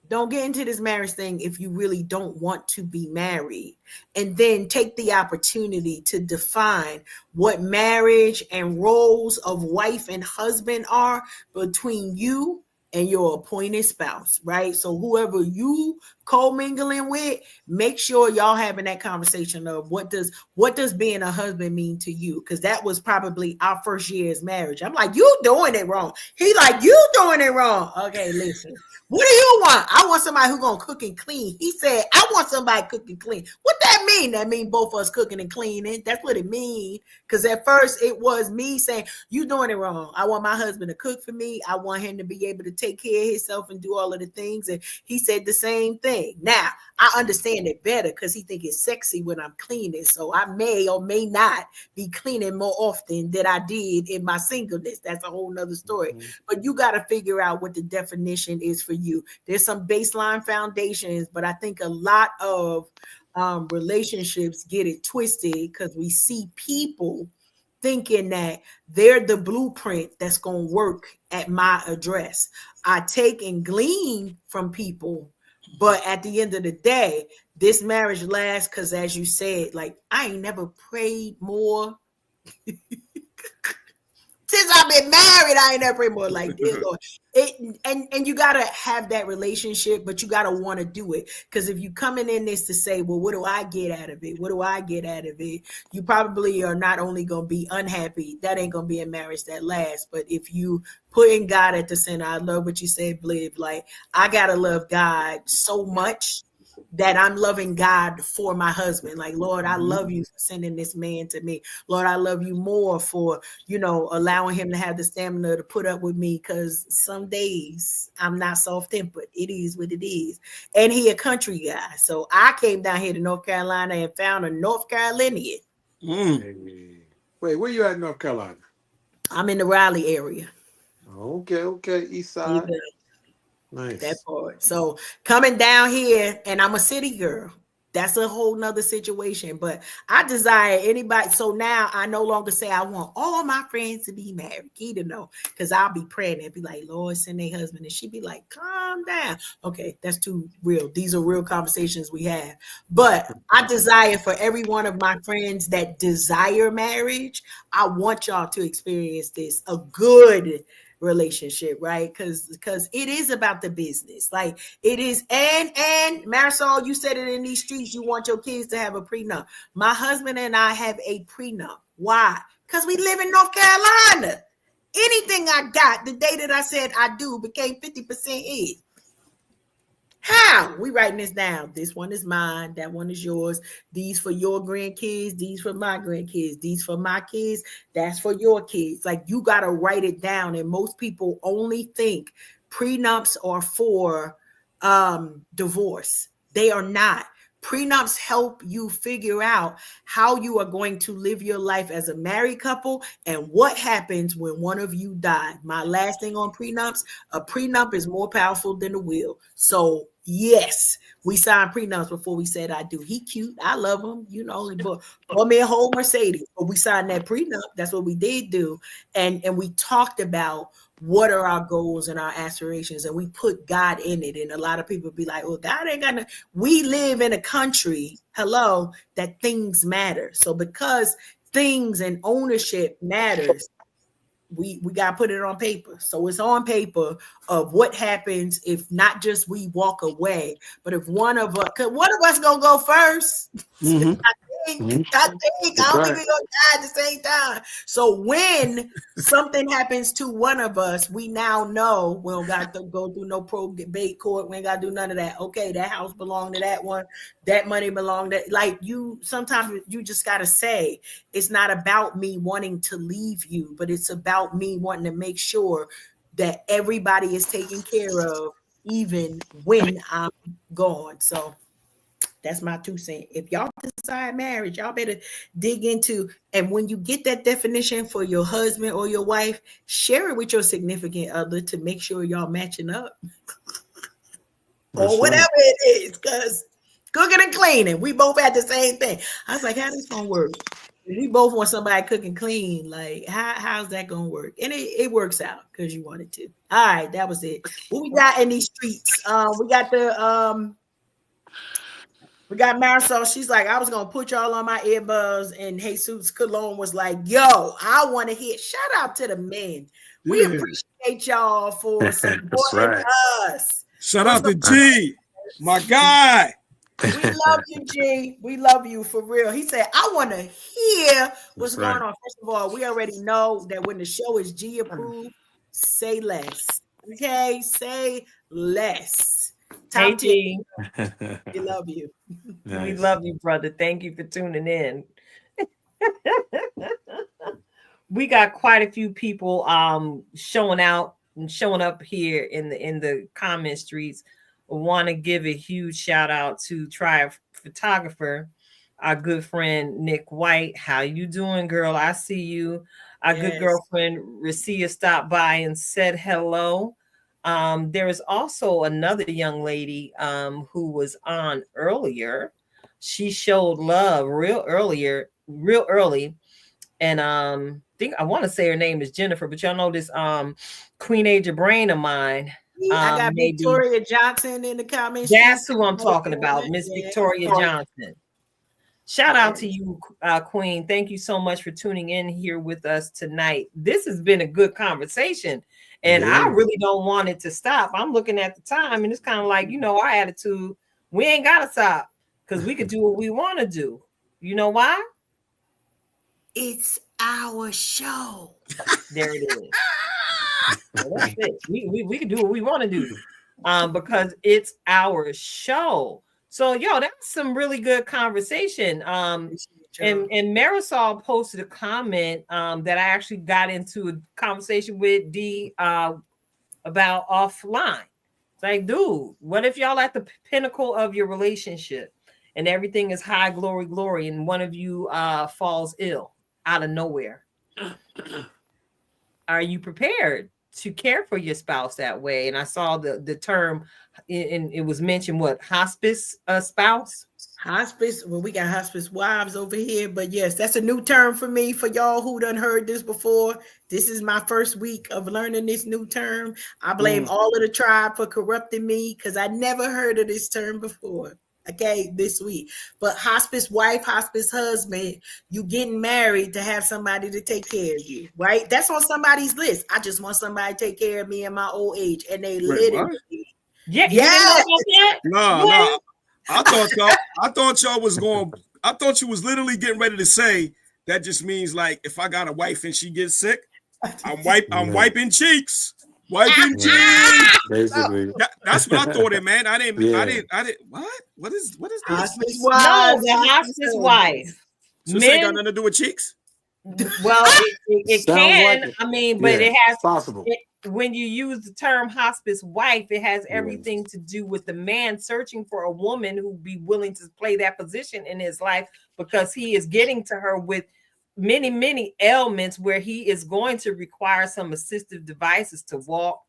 Don't get into this marriage thing if you really don't want to be married. And then take the opportunity to define what marriage and roles of wife and husband are between you and your appointed spouse, right? So whoever you co-mingling with, make sure y'all having that conversation of what does being a husband mean to you? Because that was probably our first year's marriage. I'm like, you doing it wrong. He like, you doing it wrong. Okay, listen. What do you want? I want somebody who's gonna cook and clean. He said, I want somebody cooking clean. What that mean? That mean both of us cooking and cleaning. That's what it mean. Because at first it was me saying, you doing it wrong. I want my husband to cook for me. I want him to be able to take care of himself and do all of the things. And he said the same thing. Now, I understand it better because he think it's sexy when I'm cleaning. So I may or may not be cleaning more often than I did in my singleness. That's a whole nother story. Mm-hmm. But you got to figure out what the definition is for you. There's some baseline foundations, but I think a lot of relationships get it twisted because we see people thinking that they're the blueprint that's going to work at my address. I take and glean from people, but at the end of the day, this marriage lasts because, as you said, like, I ain't never prayed more. Since I've been married, I ain't never prayed more like this, Lord. And you got to have that relationship, but you got to want to do it. Because if you coming in this to say, well, what do I get out of it? What do I get out of it? You probably are not only going to be unhappy. That ain't going to be a marriage that lasts. But if you putting God at the center, I love what you said, Bliv. Like, I got to love God so much that I'm loving God for my husband. Like, Lord, I love you for sending this man to me. Lord, I love you more for, allowing him to have the stamina to put up with me, because some days I'm not soft-tempered. It is what it is. And he a country guy. So I came down here to North Carolina and found a North Carolinian. Wait, where you at in North Carolina? I'm in the Raleigh area. Okay. East side. Nice. That part. So coming down here, and I'm a city girl. That's a whole nother situation. But I desire anybody. So now I no longer say I want all my friends to be married. Keita know, because I'll be praying and be like, Lord, send their husband. And she'd be like, calm down. Okay, that's too real. These are real conversations we have. But I desire for every one of my friends that desire marriage, I want y'all to experience this, a good relationship, right? Because it is about the business. Like, it is. And Marisol, you said it in these streets, you want your kids to have a prenup. My husband and I have a prenup. Why? Because we live in North Carolina. Anything I got the day that I said I do became 50% his. How? We writing this down. This one is mine. That one is yours. These for your grandkids. These for my grandkids. These for my kids. That's for your kids. Like, you got to write it down. And most people only think prenups are for divorce. They are not. Prenups help you figure out how you are going to live your life as a married couple and what happens when one of you die. My last thing on prenups, a prenup is more powerful than a will. So yes, we signed prenups before we said I do. He cute. I love him. You know, bought me a whole Mercedes. But we signed that prenup. That's what we did do. And we talked about what are our goals and our aspirations, and we put God in it. And a lot of people be like, well, God ain't got no. We live in a country, hello, that things matter. So because things and ownership matters, we got to put it on paper. So it's on paper of what happens if not just we walk away, but if one of us gonna go first. Mm-hmm. I think I don't think we're gonna die at the same time. So when something happens to one of us, we now know we don't got to go through no probate court. We ain't got to do none of that. Okay, that house belonged to that one. That money belonged to, like, you. Sometimes you just gotta say it's not about me wanting to leave you, but it's about me wanting to make sure that everybody is taken care of, even when I'm gone. So that's my 2 cents. If y'all decide marriage, y'all better dig into, and when you get that definition for your husband or your wife, share it with your significant other to make sure y'all matching up. Or whatever it is, because cooking and cleaning, we both had the same thing. I was like, how this gonna work? We both want somebody cook and clean. Like, how's that gonna work? And it works out because you wanted to. All right, that was it. What we got in these streets? We got Marisol. She's like, I was gonna put y'all on my earbuds, and Jesus Cologne was like, yo, I want to hear. Shout out to the men. We appreciate y'all for supporting us. Shout out to G, my guy. We love you, G. We love you for real. He said, I want to hear what's going on. First of all, we already know that when the show is G approved, say less. Okay, say less. Hey, G. We love you. Nice. We love you, brother. Thank you for tuning in. We got quite a few people showing out and showing up here in the comment streets. I want to give a huge shout out to Tribe Photographer, our good friend Nick White. How you doing, girl? I see you. Our good girlfriend Racia stopped by and said hello. There is also another young lady who was on earlier. She showed love real early. And I want to say her name is Jennifer, but y'all know this Queen Age of Brain of mine. I got Victoria Johnson in the comments. That's who I'm talking about, Miss Victoria Johnson. Shout out to you, Queen. Thank you so much for tuning in here with us tonight. This has been a good conversation, and I really don't want it to stop. I'm looking at the time, and it's kind of like, our attitude. We ain't got to stop because we could do what we want to do. You know why? It's our show. There it is. Well, that's it. We can do what we want to do because it's our show. So, that's some really good conversation. And Marisol posted a comment that I actually got into a conversation with D about offline. It's like, dude, what if y'all at the pinnacle of your relationship and everything is high glory, and one of you falls ill out of nowhere? Are you prepared to care for your spouse that way? And I saw the term, and it was mentioned, what, hospice spouse? Hospice. Well, we got hospice wives over here, but yes, that's a new term for me. For y'all who done heard this before, this is my first week of learning this new term. I blame all of the tribe for corrupting me because I never heard of this term before. Okay, this week. But hospice wife, hospice husband, you getting married to have somebody to take care of you, right? That's on somebody's list. I just want somebody to take care of me in my old age, and they literally. Yeah. No. I thought y'all was going. I thought you was literally getting ready to say that just means like if I got a wife and she gets sick, I'm wiping cheeks. Wiping cheeks. Basically. That's what I thought it, man. I didn't. What? What is this? Hospice wife. No, the hospice wife. So this ain't got nothing to do with cheeks. Well, it can. Like it. I mean, but it has possible. when you use the term hospice wife, it has everything to do with the man searching for a woman who be willing to play that position in his life, because he is getting to her with many ailments where he is going to require some assistive devices to walk.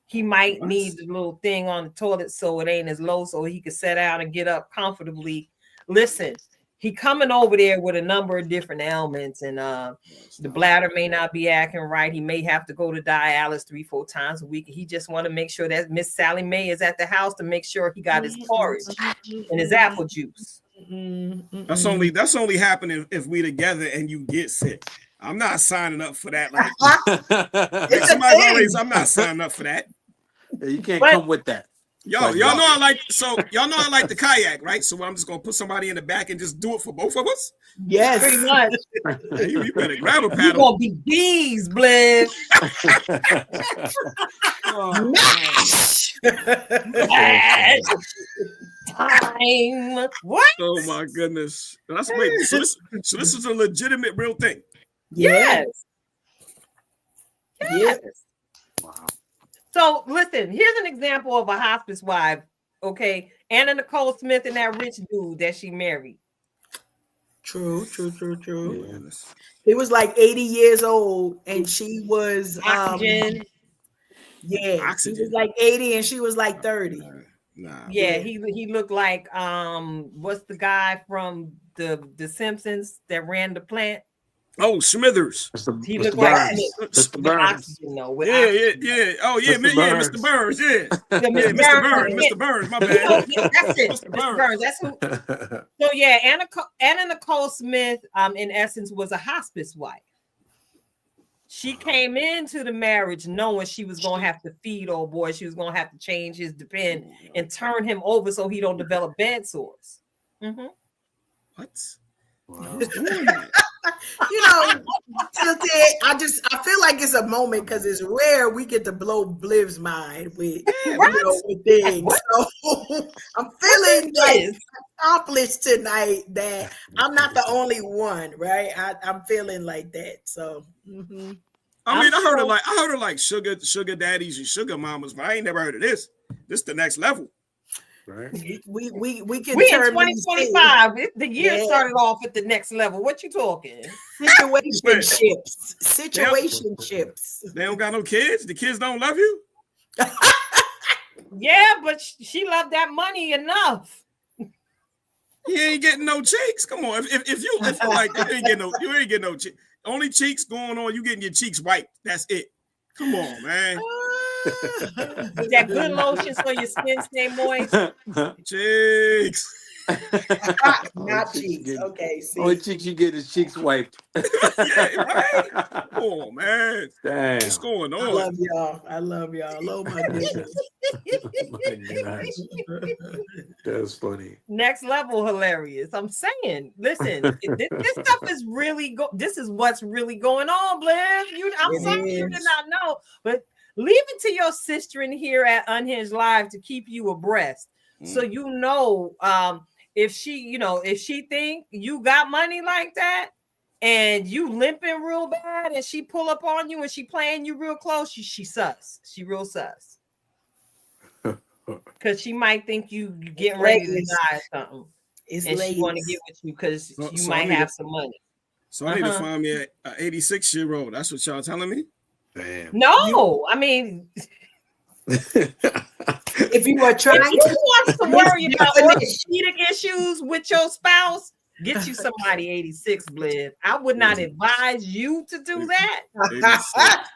He might need the little thing on the toilet so it ain't as low, so he can sit down and get up comfortably. Listen, he coming over there with a number of different ailments, and the bladder may not be acting right. He may have to go to dialysis 3-4 times a week. He just want to make sure that Miss Sally Mae is at the house to make sure he got his porridge and his apple juice. That's only happening if we together and you get sick. I'm not signing up for that. Like, I'm not signing up for that. Yeah, you can't come with that. Y'all know I like the kayak, right? So I'm just gonna put somebody in the back and just do it for both of us. Yes, pretty much. Hey, you better grab a paddle. You gonna be bees, Bliss. Time. What? Oh my goodness. So this is a legitimate real thing. Yes. Wow. So listen, here's an example of a hospice wife. Okay, Anna Nicole Smith and that rich dude that she married. True. Yeah. He was like 80 years old, and she was Oxygen. Oxygen. He was like 80, and she was like 30. He looked like what's the guy from the Simpsons that ran the plant? Oh, Smithers. He looked like Mr. Burns. Yeah. Oh yeah, Mr. Burns. Yeah, Mr. Burns. My bad. That's it. Mr. Burns. That's who. So yeah, Anna Nicole Smith, in essence, was a hospice wife. She came into the marriage knowing she was gonna have to feed old boy. She was gonna have to change his depend and turn him over so he don't develop bed sores. Mm-hmm. What? Wow. I feel like it's a moment because it's rare we get to blow Bliv's mind with, with things. So I'm feeling like accomplished tonight that I'm not the only one, right? I'm feeling like that. So I mean, I heard of like sugar daddies and sugar mamas, but I ain't never heard of this. This is the next level. Right. We in 2025. The year started off at the next level. What you talking? Situationships. They don't got no kids. The kids don't love you. Yeah, but she loved that money enough. You ain't getting no cheeks. Come on, if you like, you ain't getting no cheeks. Only cheeks going on. You getting your cheeks wiped. That's it. Come on, man. Is that good lotion so your skin stay moist? Cheeks. Not cheeks. Okay. See. Only cheeks you get is cheeks wiped. Yeah, right? Come on, man. Damn. What's going on? I love y'all. Oh my goodness. My gosh. That's funny. Next level hilarious. I'm saying, listen, this stuff is really this is what's really going on, Bliv. I'm sorry you did not know, but leave it to your sister in here at Unhinged Live to keep you abreast. So you know, if she think you got money like that and you limping real bad and she pull up on you and she playing you real close, she sus. She real sus. Because she might think you getting ready to die or something. She want to get with you because you might have some money. So I need to find me an 86-year-old. That's what y'all telling me? Damn. No, I mean, if you are trying to want to worry about orthopedic issues with your spouse, get you somebody 86, Bliv. I would not advise you to do that. 86.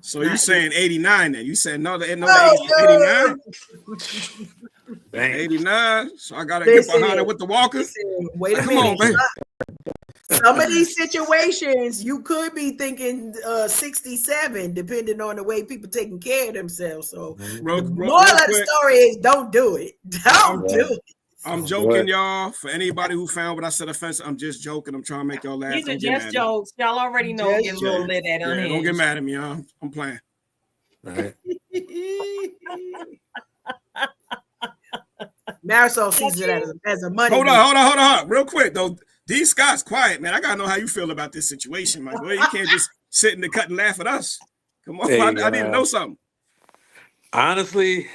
So you saying 89 then? You said no, 89? 89. So I gotta get behind it with the walker. Wait a minute. On, man. Some of these situations you could be thinking 67, depending on the way people taking care of themselves. So the moral of the story is don't do it. Don't do it. I'm joking, y'all. For anybody who found what I said offensive, I'm just joking. I'm trying to make y'all laugh. These are just jokes. Y'all already know get a little lit at Unhinged. Don't get mad at me, y'all. I'm playing. All right. Marisol sees it as a money. Hold on. Real quick, though. D. Scott's quiet, man. I got to know how you feel about this situation, my boy. You can't just sit in the cut and laugh at us. Come on, Hey, I need to know something. Honestly,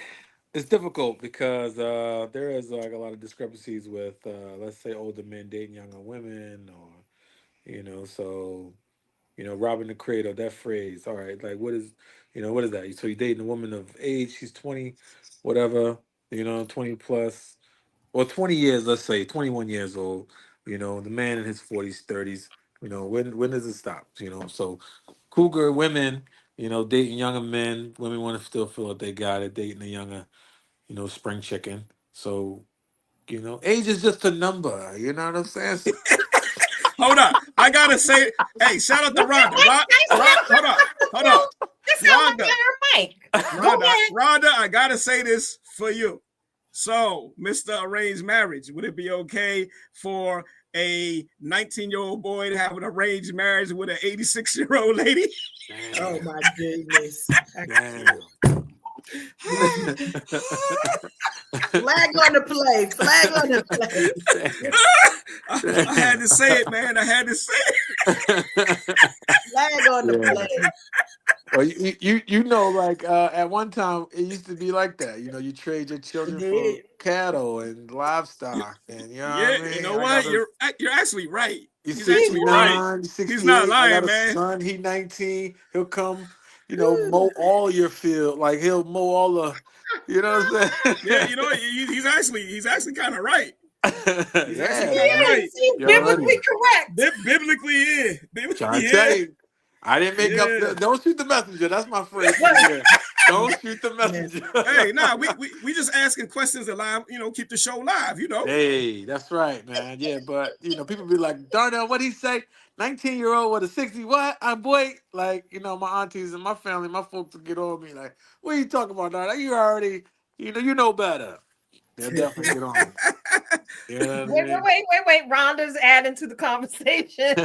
it's difficult because there is like a lot of discrepancies with, let's say, older men dating younger women, or so robbing the cradle. That phrase. All right, like what is that? So you're dating a woman of age. She's 20, whatever. 20 plus, or 20 years. Let's say 21 years old. The man in his 40s, 30s. When does it stop? So cougar women. Dating younger men. Women want to still feel like they got it. Dating a younger spring chicken. So, age is just a number. You know what I'm saying? Hold on. I gotta say, hey, shout out to Rhonda. Hold on. Rhonda, I gotta say this for you. So, Mr. Arranged Marriage, would it be okay for a 19-year-old boy to have an arranged marriage with an 86-year-old lady? Damn. Oh my goodness. Damn. Flag on the play. Flag on the play. I had to say it, man. I had to say it. Flag on the play. Well, like at one time it used to be like that. You trade your children for cattle and livestock, and what I mean? You know what? You're actually right. He's 69, 68. He's not lying, man. Son, he 19. He'll come, mow all your field. Like he'll mow all the. You know what I'm saying? Yeah, he's actually kind of right. He's biblically correct. Biblically, yeah. Trying to tell you. I didn't make up. Don't shoot the messenger. That's my phrase. Don't shoot the messenger. Hey, we just asking questions that live. Keep the show live. Hey, that's right, man. Yeah, but people be like, Darnell, what he say? 19-year-old with a 60 what? Boy, like my aunties and my family, my folks will get on me like, what are you talking about, Darnell? You already, you know better. They'll definitely get on me. Wait. Rhonda's adding to the conversation.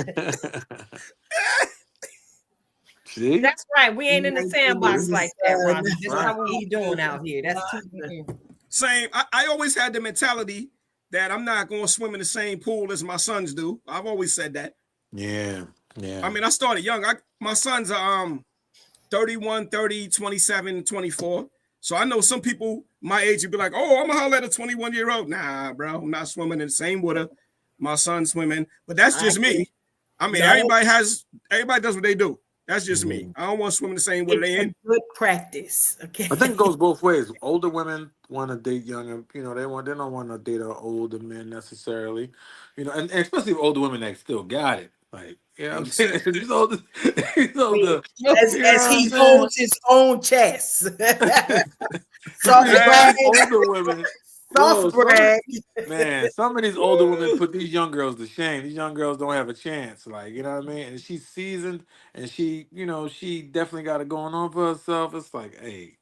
See? That's right. We ain't in the sandbox like that, Rhonda. That's not what we doing out here. That's same. I always had the mentality that I'm not going to swim in the same pool as my sons do. I've always said that. Yeah. I mean, I started young. My sons are 31, 30, 27, 24. So I know some people my age would be like, oh, I'm going to holler at a 21-year-old. Nah, bro, I'm not swimming in the same water my son's swimming. But that's just me. I mean, everybody does what they do. That's just me. I don't want to swim in the same water they in. Good practice. Okay. I think it goes both ways. Older women want to date younger. They don't want to date older men necessarily. And especially older women that still got it. Like, I'm saying? He's older. As he holds his own chest. Older women. Man, some of these older women put these young girls to shame. These young girls don't have a chance. Like, you know what I mean? And she's seasoned, and she definitely got it going on for herself. It's like, hey,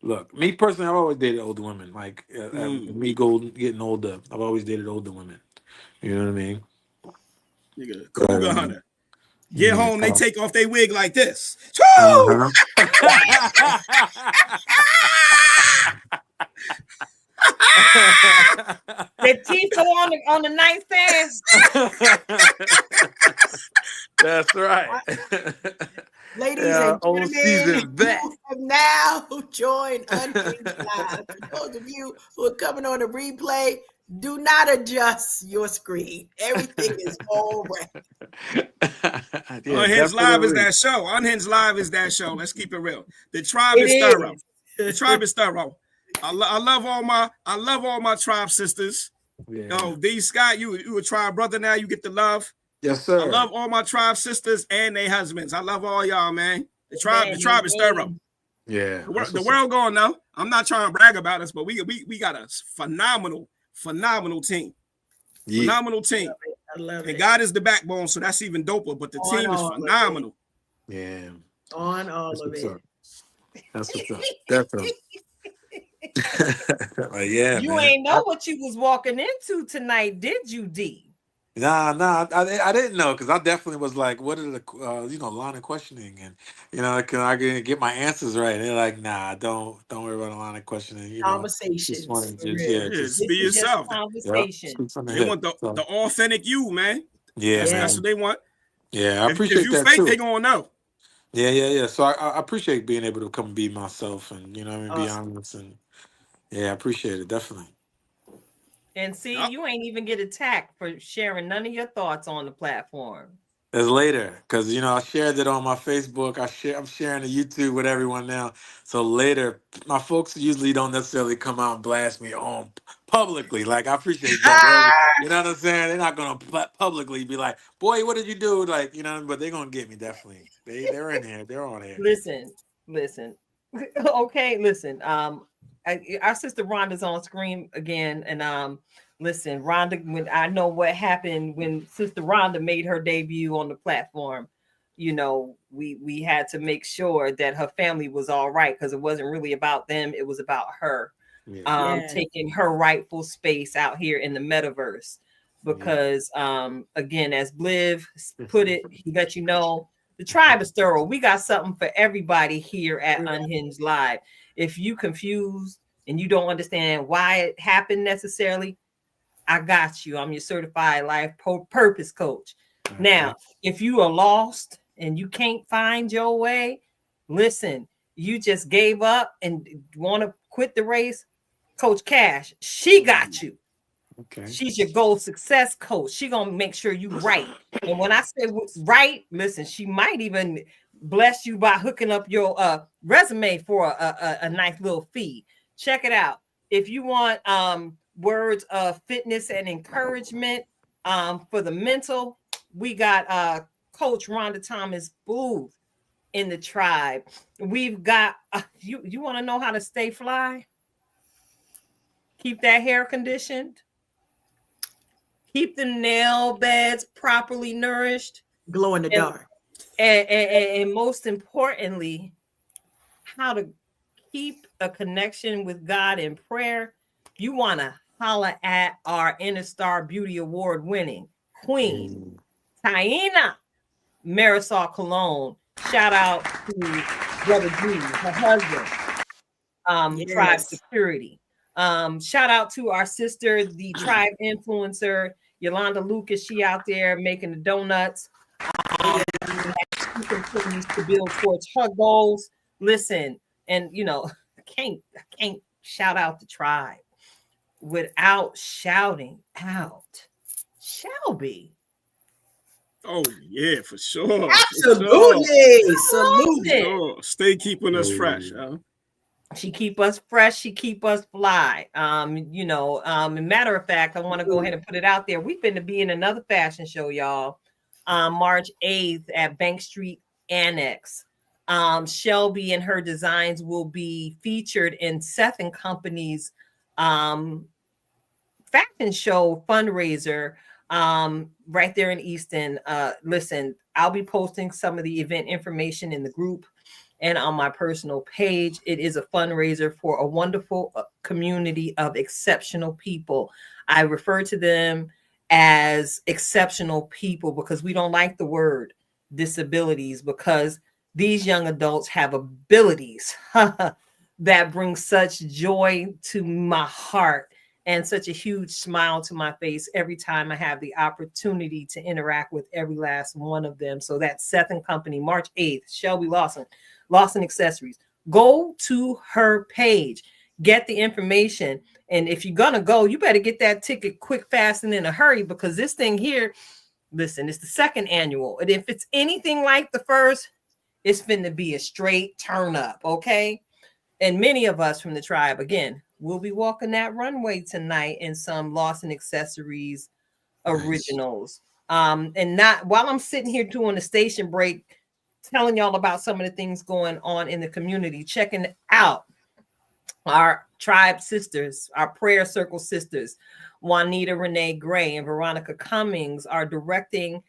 look, me personally, I've always dated older women. Like, me getting older, I've always dated older women. You know what I mean? Cougar hunter. Get home, they take off their wig like this. The teeth go on the nightstand. That's right. Ladies and gentlemen, you have now joined Unhinged Live. For those of you who are coming on a replay, do not adjust your screen. Everything is all right. Unhinged Live is that show. Unhinged Live is that show. Let's keep it real. The tribe is thorough. The tribe is thorough. I love all my tribe sisters. Yeah. D. Scott, you a tribe brother now. You get the love. Yes, sir. I love all my tribe sisters and their husbands. I love all y'all, man. The tribe is thorough. Yeah. The world going now. I'm not trying to brag about us, but we got a phenomenal team. Yeah. Phenomenal team. I love it. And God is the backbone, so that's even doper. But the team is phenomenal. Yeah. On all of it. That's what's up. Definitely. You ain't know what you was walking into tonight, did you, D? Nah, I didn't know, because I definitely was like, what are the line of questioning, and can I get my answers right? And they're like, nah, don't worry about a line of questioning. Conversations. Just be yourself. Conversation. They want the authentic you, man. Yeah, that's what they want. Yeah, I appreciate that. If you fake, too. they gonna know. Yeah. So I appreciate being able to come be myself and be Awesome. honest and I appreciate it definitely. And see, Yup. you ain't even get attacked for sharing none of your thoughts on the platform. It's later because I shared it on my Facebook. I'm sharing the YouTube with everyone now. So later, my folks usually don't necessarily come out and blast me on publicly. Like I appreciate that. You know what I'm saying? They're not gonna publicly be like, "Boy, what did you do?" Like but they're gonna get me definitely. They're in here. They're on here. Listen. Okay, listen. Our sister Rhonda's on screen again, and listen, Rhonda. When I know what happened when Sister Rhonda made her debut on the platform, we had to make sure that her family was all right because it wasn't really about them; it was about her, Yeah. Yes. taking her rightful space out here in the metaverse. Because again, as Bliv put it, he let you know. The tribe is thorough. We got something for everybody here at Unhinged Live. If you confused and you don't understand why it happened necessarily, I got you. I'm your certified life purpose coach. Now, if you are lost and you can't find your way, listen, you just gave up and want to quit the race, Coach Cash, she got you. Okay. She's your goal success coach. She gonna make sure you right. And when I say right, listen, she might even bless you by hooking up your resume for a nice little fee. Check it out. If you want words of fitness and encouragement for the mental, we got Coach Rhonda Thomas Booth in the tribe. We've got you want to know how to stay fly? Keep that hair conditioned. Keep the nail beds properly nourished. Glow in the dark. And most importantly, how to keep a connection with God in prayer. You want to holler at our Inner Star Beauty Award winning Queen, Taina Marisol Cologne. Shout out to Brother G, her husband, Tribe Security. Shout out to our sister, the Tribe influencer, Yolanda Lucas. She out there making the donuts. She continues to build towards her goals. Listen, and I can't shout out the tribe without shouting out Shelby. Oh yeah, for sure. Absolutely. Salute. Sure. Stay keeping us fresh, huh? She keep us fresh. She keep us fly. Matter of fact, I want to go ahead and put it out there. We've been to be in another fashion show, y'all. March 8th at Bank Street Annex. Shelby and her designs will be featured in Seth and Company's fashion show fundraiser right there in Easton. Listen, I'll be posting some of the event information in the group and on my personal page. It is a fundraiser for a wonderful community of exceptional people. I refer to them as exceptional people because we don't like the word disabilities, because these young adults have abilities that bring such joy to my heart and such a huge smile to my face every time I have the opportunity to interact with every last one of them. So that's Seth and Company, March 8th, Shelby Lawson Accessories. Go to her page, get the information. And if you're going to go, you better get that ticket quick, fast, and in a hurry, because this thing here, listen, it's the second annual. And if it's anything like the first, it's finna be a straight turn up, okay? And many of us from the tribe, again, we'll be walking that runway tonight in some Lawson Accessories originals. And not while I'm sitting here doing the station break, telling y'all about some of the things going on in the community, checking out our tribe sisters, our prayer circle sisters, Juanita Renee Gray and Veronica Cummings are directing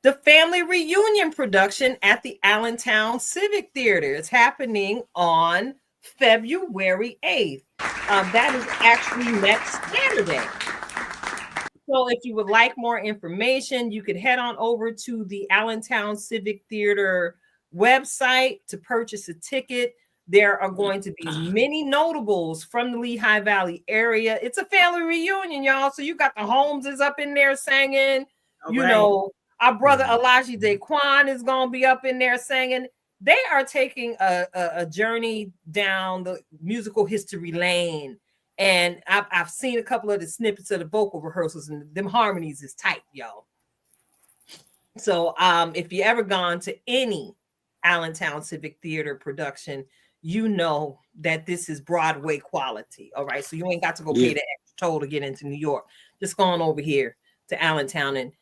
the family reunion production at the Allentown Civic Theater. It's happening on February 8th. That is actually next Saturday. So if you would like more information, you could head on over to the Allentown Civic Theater website to purchase a ticket. There are going to be many notables from the Lehigh Valley area. It's a family reunion, y'all. So you got the Holmeses up in there singing. Our brother Elijah Daquan is going to be up in there singing. They are taking a journey down the musical history lane. And I've seen a couple of the snippets of the vocal rehearsals, and them harmonies is tight, y'all. So if you ever gone to any Allentown Civic Theater production, you know that this is Broadway quality. All right. So you ain't got to go pay the extra toll to get into New York. Just go on over here to Allentown and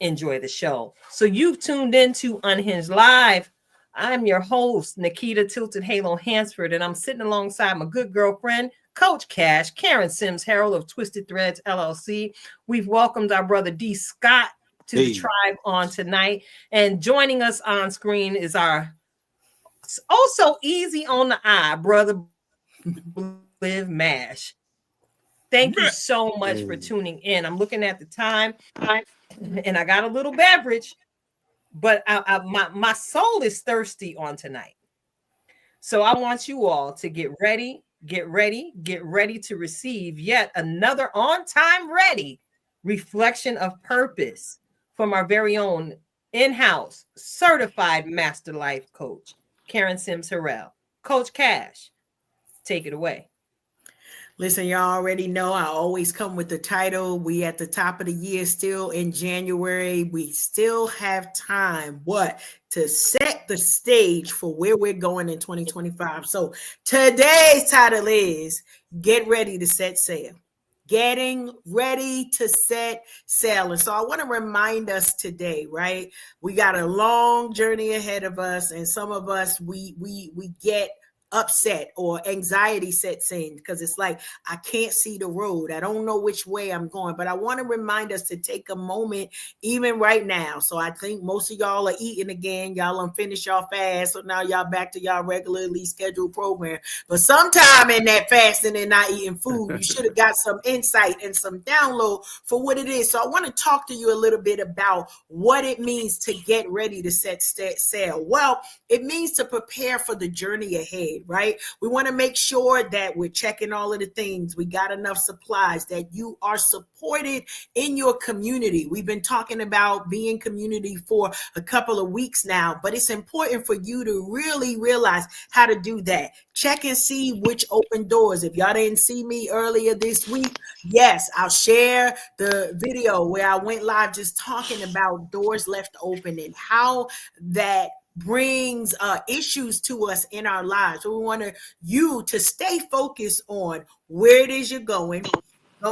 enjoy the show. So you've tuned into Unhinged Live. I'm your host, Nikita Tilted Halo Hansford, and I'm sitting alongside my good girlfriend, Coach Cash, Karen Sims Harold of Twisted Threads LLC. We've welcomed our brother D. Scott to the tribe on tonight. And joining us on screen is our also easy on the eye brother, Live Mash. Thank you so much for tuning in. I'm looking at the time, and I got a little beverage, but my soul is thirsty on tonight. So I want you all to get ready to receive yet another on-time ready reflection of purpose from our very own in-house certified master life coach, Karen Sims Harrell. Coach Cash, take it away. Listen, y'all already know I always come with the title. We at the top of the year, still in January. We still have time, to set the stage for where we're going in 2025. So today's title is Get Ready to Set Sail. Getting ready to set sail. And so I want to remind us today, right? We got a long journey ahead of us, and some of us, we get upset or anxiety sets in because it's like, I can't see the road. I don't know which way I'm going, but I want to remind us to take a moment even right now. So I think most of y'all are eating again. Y'all unfinished y'all fast. So now y'all back to y'all regularly scheduled program. But sometime in that fasting and not eating food, you should have got some insight and some download for what it is. So I want to talk to you a little bit about what it means to get ready to set sail. Well, it means to prepare for the journey ahead, right? We want to make sure that we're checking all of the things. We got enough supplies, that you are supported in your community. We've been talking about being community for a couple of weeks now, but it's important for you to really realize how to do that. Check and see which open doors. If y'all didn't see me earlier this week, yes, I'll share the video where I went live just talking about doors left open and how that brings issues to us in our lives. So we want you to stay focused on where it is you're going,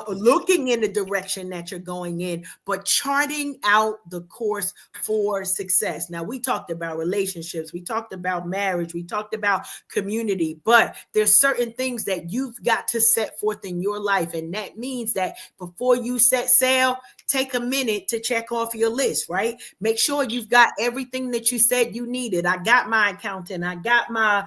looking in the direction that you're going in, but charting out the course for success. Now, we talked about relationships, we talked about marriage, we talked about community, but there's certain things that you've got to set forth in your life. And that means that before you set sail, take a minute to check off your list, right? Make sure you've got everything that you said you needed. I got my accountant. I got my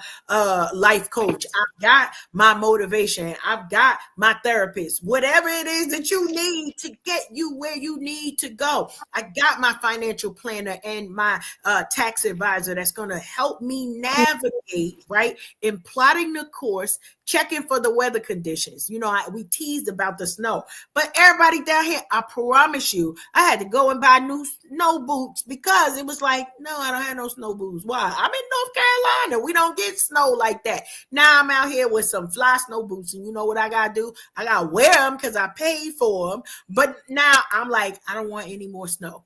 life coach. I've got my motivation. I've got my therapist. Whatever it is that you need to get you where you need to go. I got my financial planner and my tax advisor that's going to help me navigate, right? In plotting the course, checking for the weather conditions. You know, we teased about the snow, but everybody down here, I promise you, I had to go and buy new snow boots because it was like, no, I don't have no snow boots. Why? I'm in North Carolina. We don't get snow like that. Now I'm out here with some fly snow boots, and you know what I got to do? I got to wear them because I paid for them. But now I'm like, I don't want any more snow.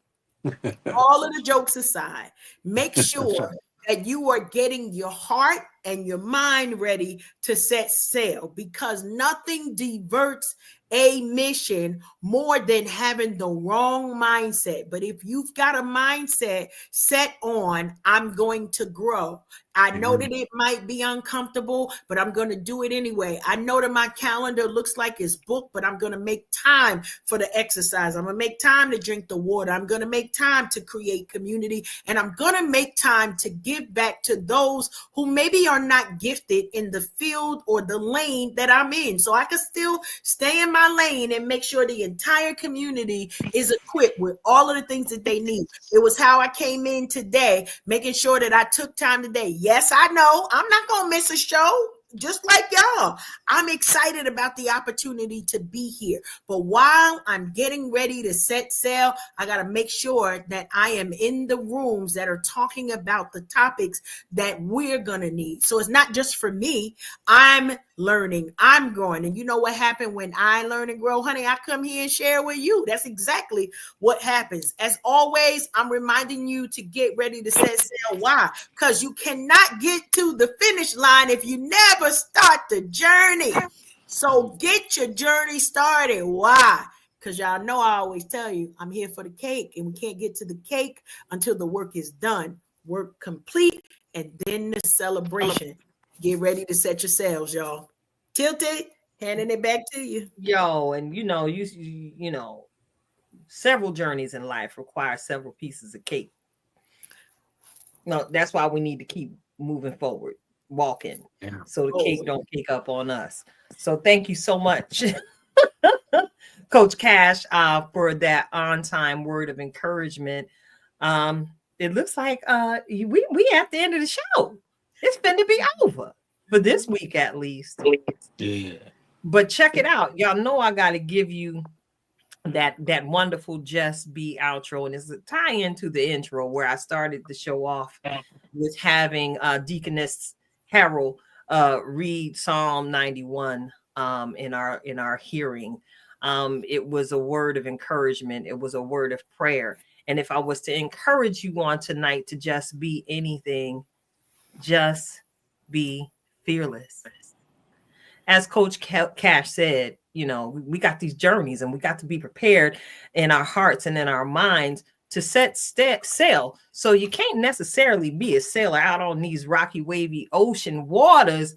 All of the jokes aside, make sure that you are getting your heart and your mind ready to set sail, because nothing diverts a mission more than having the wrong mindset. But if you've got a mindset set on, I'm going to grow. I know that it might be uncomfortable, but I'm going to do it anyway. I know that my calendar looks like it's booked, but I'm going to make time for the exercise. I'm going to make time to drink the water. I'm going to make time to create community, and I'm going to make time to give back to those who maybe are not gifted in the field or the lane that I'm in. So I can still stay in my lane and make sure the entire community is equipped with all of the things that they need. It was how I came in today, making sure that I took time today. Yes, I know I'm not going to miss a show. just like y'all, I'm excited about the opportunity to be here. But while I'm getting ready to set sail, I got to make sure that I am in the rooms that are talking about the topics that we're going to need. So it's not just for me. I'm learning, I'm growing. And you know what happened when I learn and grow, honey? I come here and share with you. That's exactly what happens. As always, I'm reminding you to get ready to set sail. Why? Because you cannot get to the finish line if you never start the journey. So get your journey started. Why? Because y'all know I always tell you, I'm here for the cake, and we can't get to the cake until the work is done. Work complete, and then the celebration. Get ready to set your sails, y'all. Tilted, handing it back to you. Yo, and you know, several journeys in life require several pieces of cake. No, that's why we need to keep moving forward, walking, so the cake don't pick up on us. So thank you so much, Coach Cash, for that on-time word of encouragement. It looks like we at the end of the show. It's been to be over for this week at least. Yeah. But check it out. Y'all know I got to give you that wonderful Just Be outro, and it's a tie into the intro where I started the show off with having Deaconess Harold read Psalm 91 in our hearing. It was a word of encouragement. It was a word of prayer. And if I was to encourage you on tonight to just be anything, just be fearless. As Coach Cash said, you know, we got these journeys and we got to be prepared in our hearts and in our minds to set sail. So you can't necessarily be a sailor out on these rocky, wavy ocean waters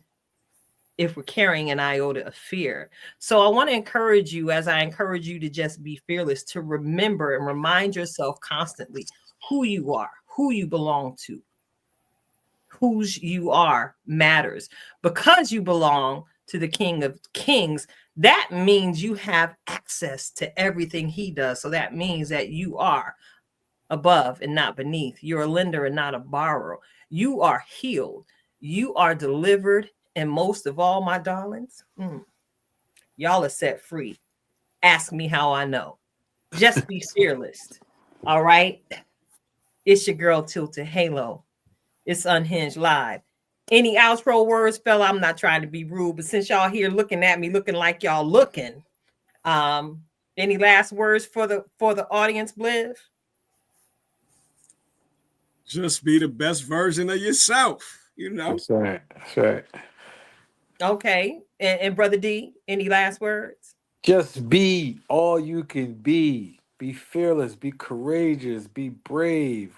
if we're carrying an iota of fear. So I want to encourage you, as I encourage you to just be fearless, to remember and remind yourself constantly who you are, who you belong to. Whose you are matters. Because you belong to the King of Kings, that means you have access to everything he does. So that means that you are above and not beneath. You're a lender and not a borrower. You are healed. You are delivered. And most of all, my darlings, y'all are set free. Ask me how I know. Just be fearless. All right? It's your girl, Tilted Halo. It's Unhinged Live. Any outro words, fella? I'm not trying to be rude, but since y'all here looking at me, looking like y'all looking, any last words for the audience, Bliv? Just be the best version of yourself, you know. That's right. That's right. Okay. And Brother D, any last words? Just be all you can be. Be fearless. Be courageous. Be brave.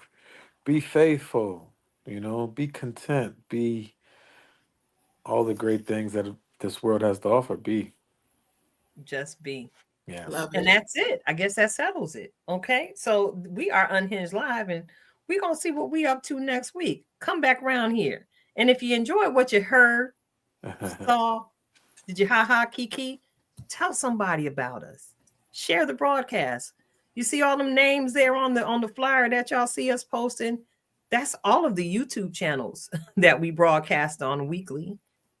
Be faithful. You know, be content. Be all the great things that this world has to offer. Be. Just be. Yeah. And that's it. I guess that settles it. Okay. So we are Unhinged Live, and we're going to see what we up to next week. Come back around here. And if you enjoyed what you heard, saw, did you kiki, tell somebody about us. Share the broadcast. You see all them names there on the flyer that y'all see us posting? That's all of the YouTube channels that we broadcast on weekly.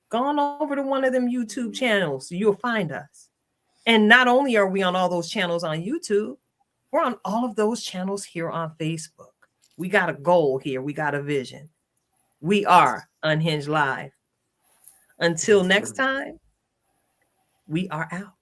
Go on over to one of them YouTube channels. You'll find us. And not only are we on all those channels on YouTube, we're on all of those channels here on Facebook. We got a goal here. We got a vision. We are Unhinged Live. Until next time, we are out.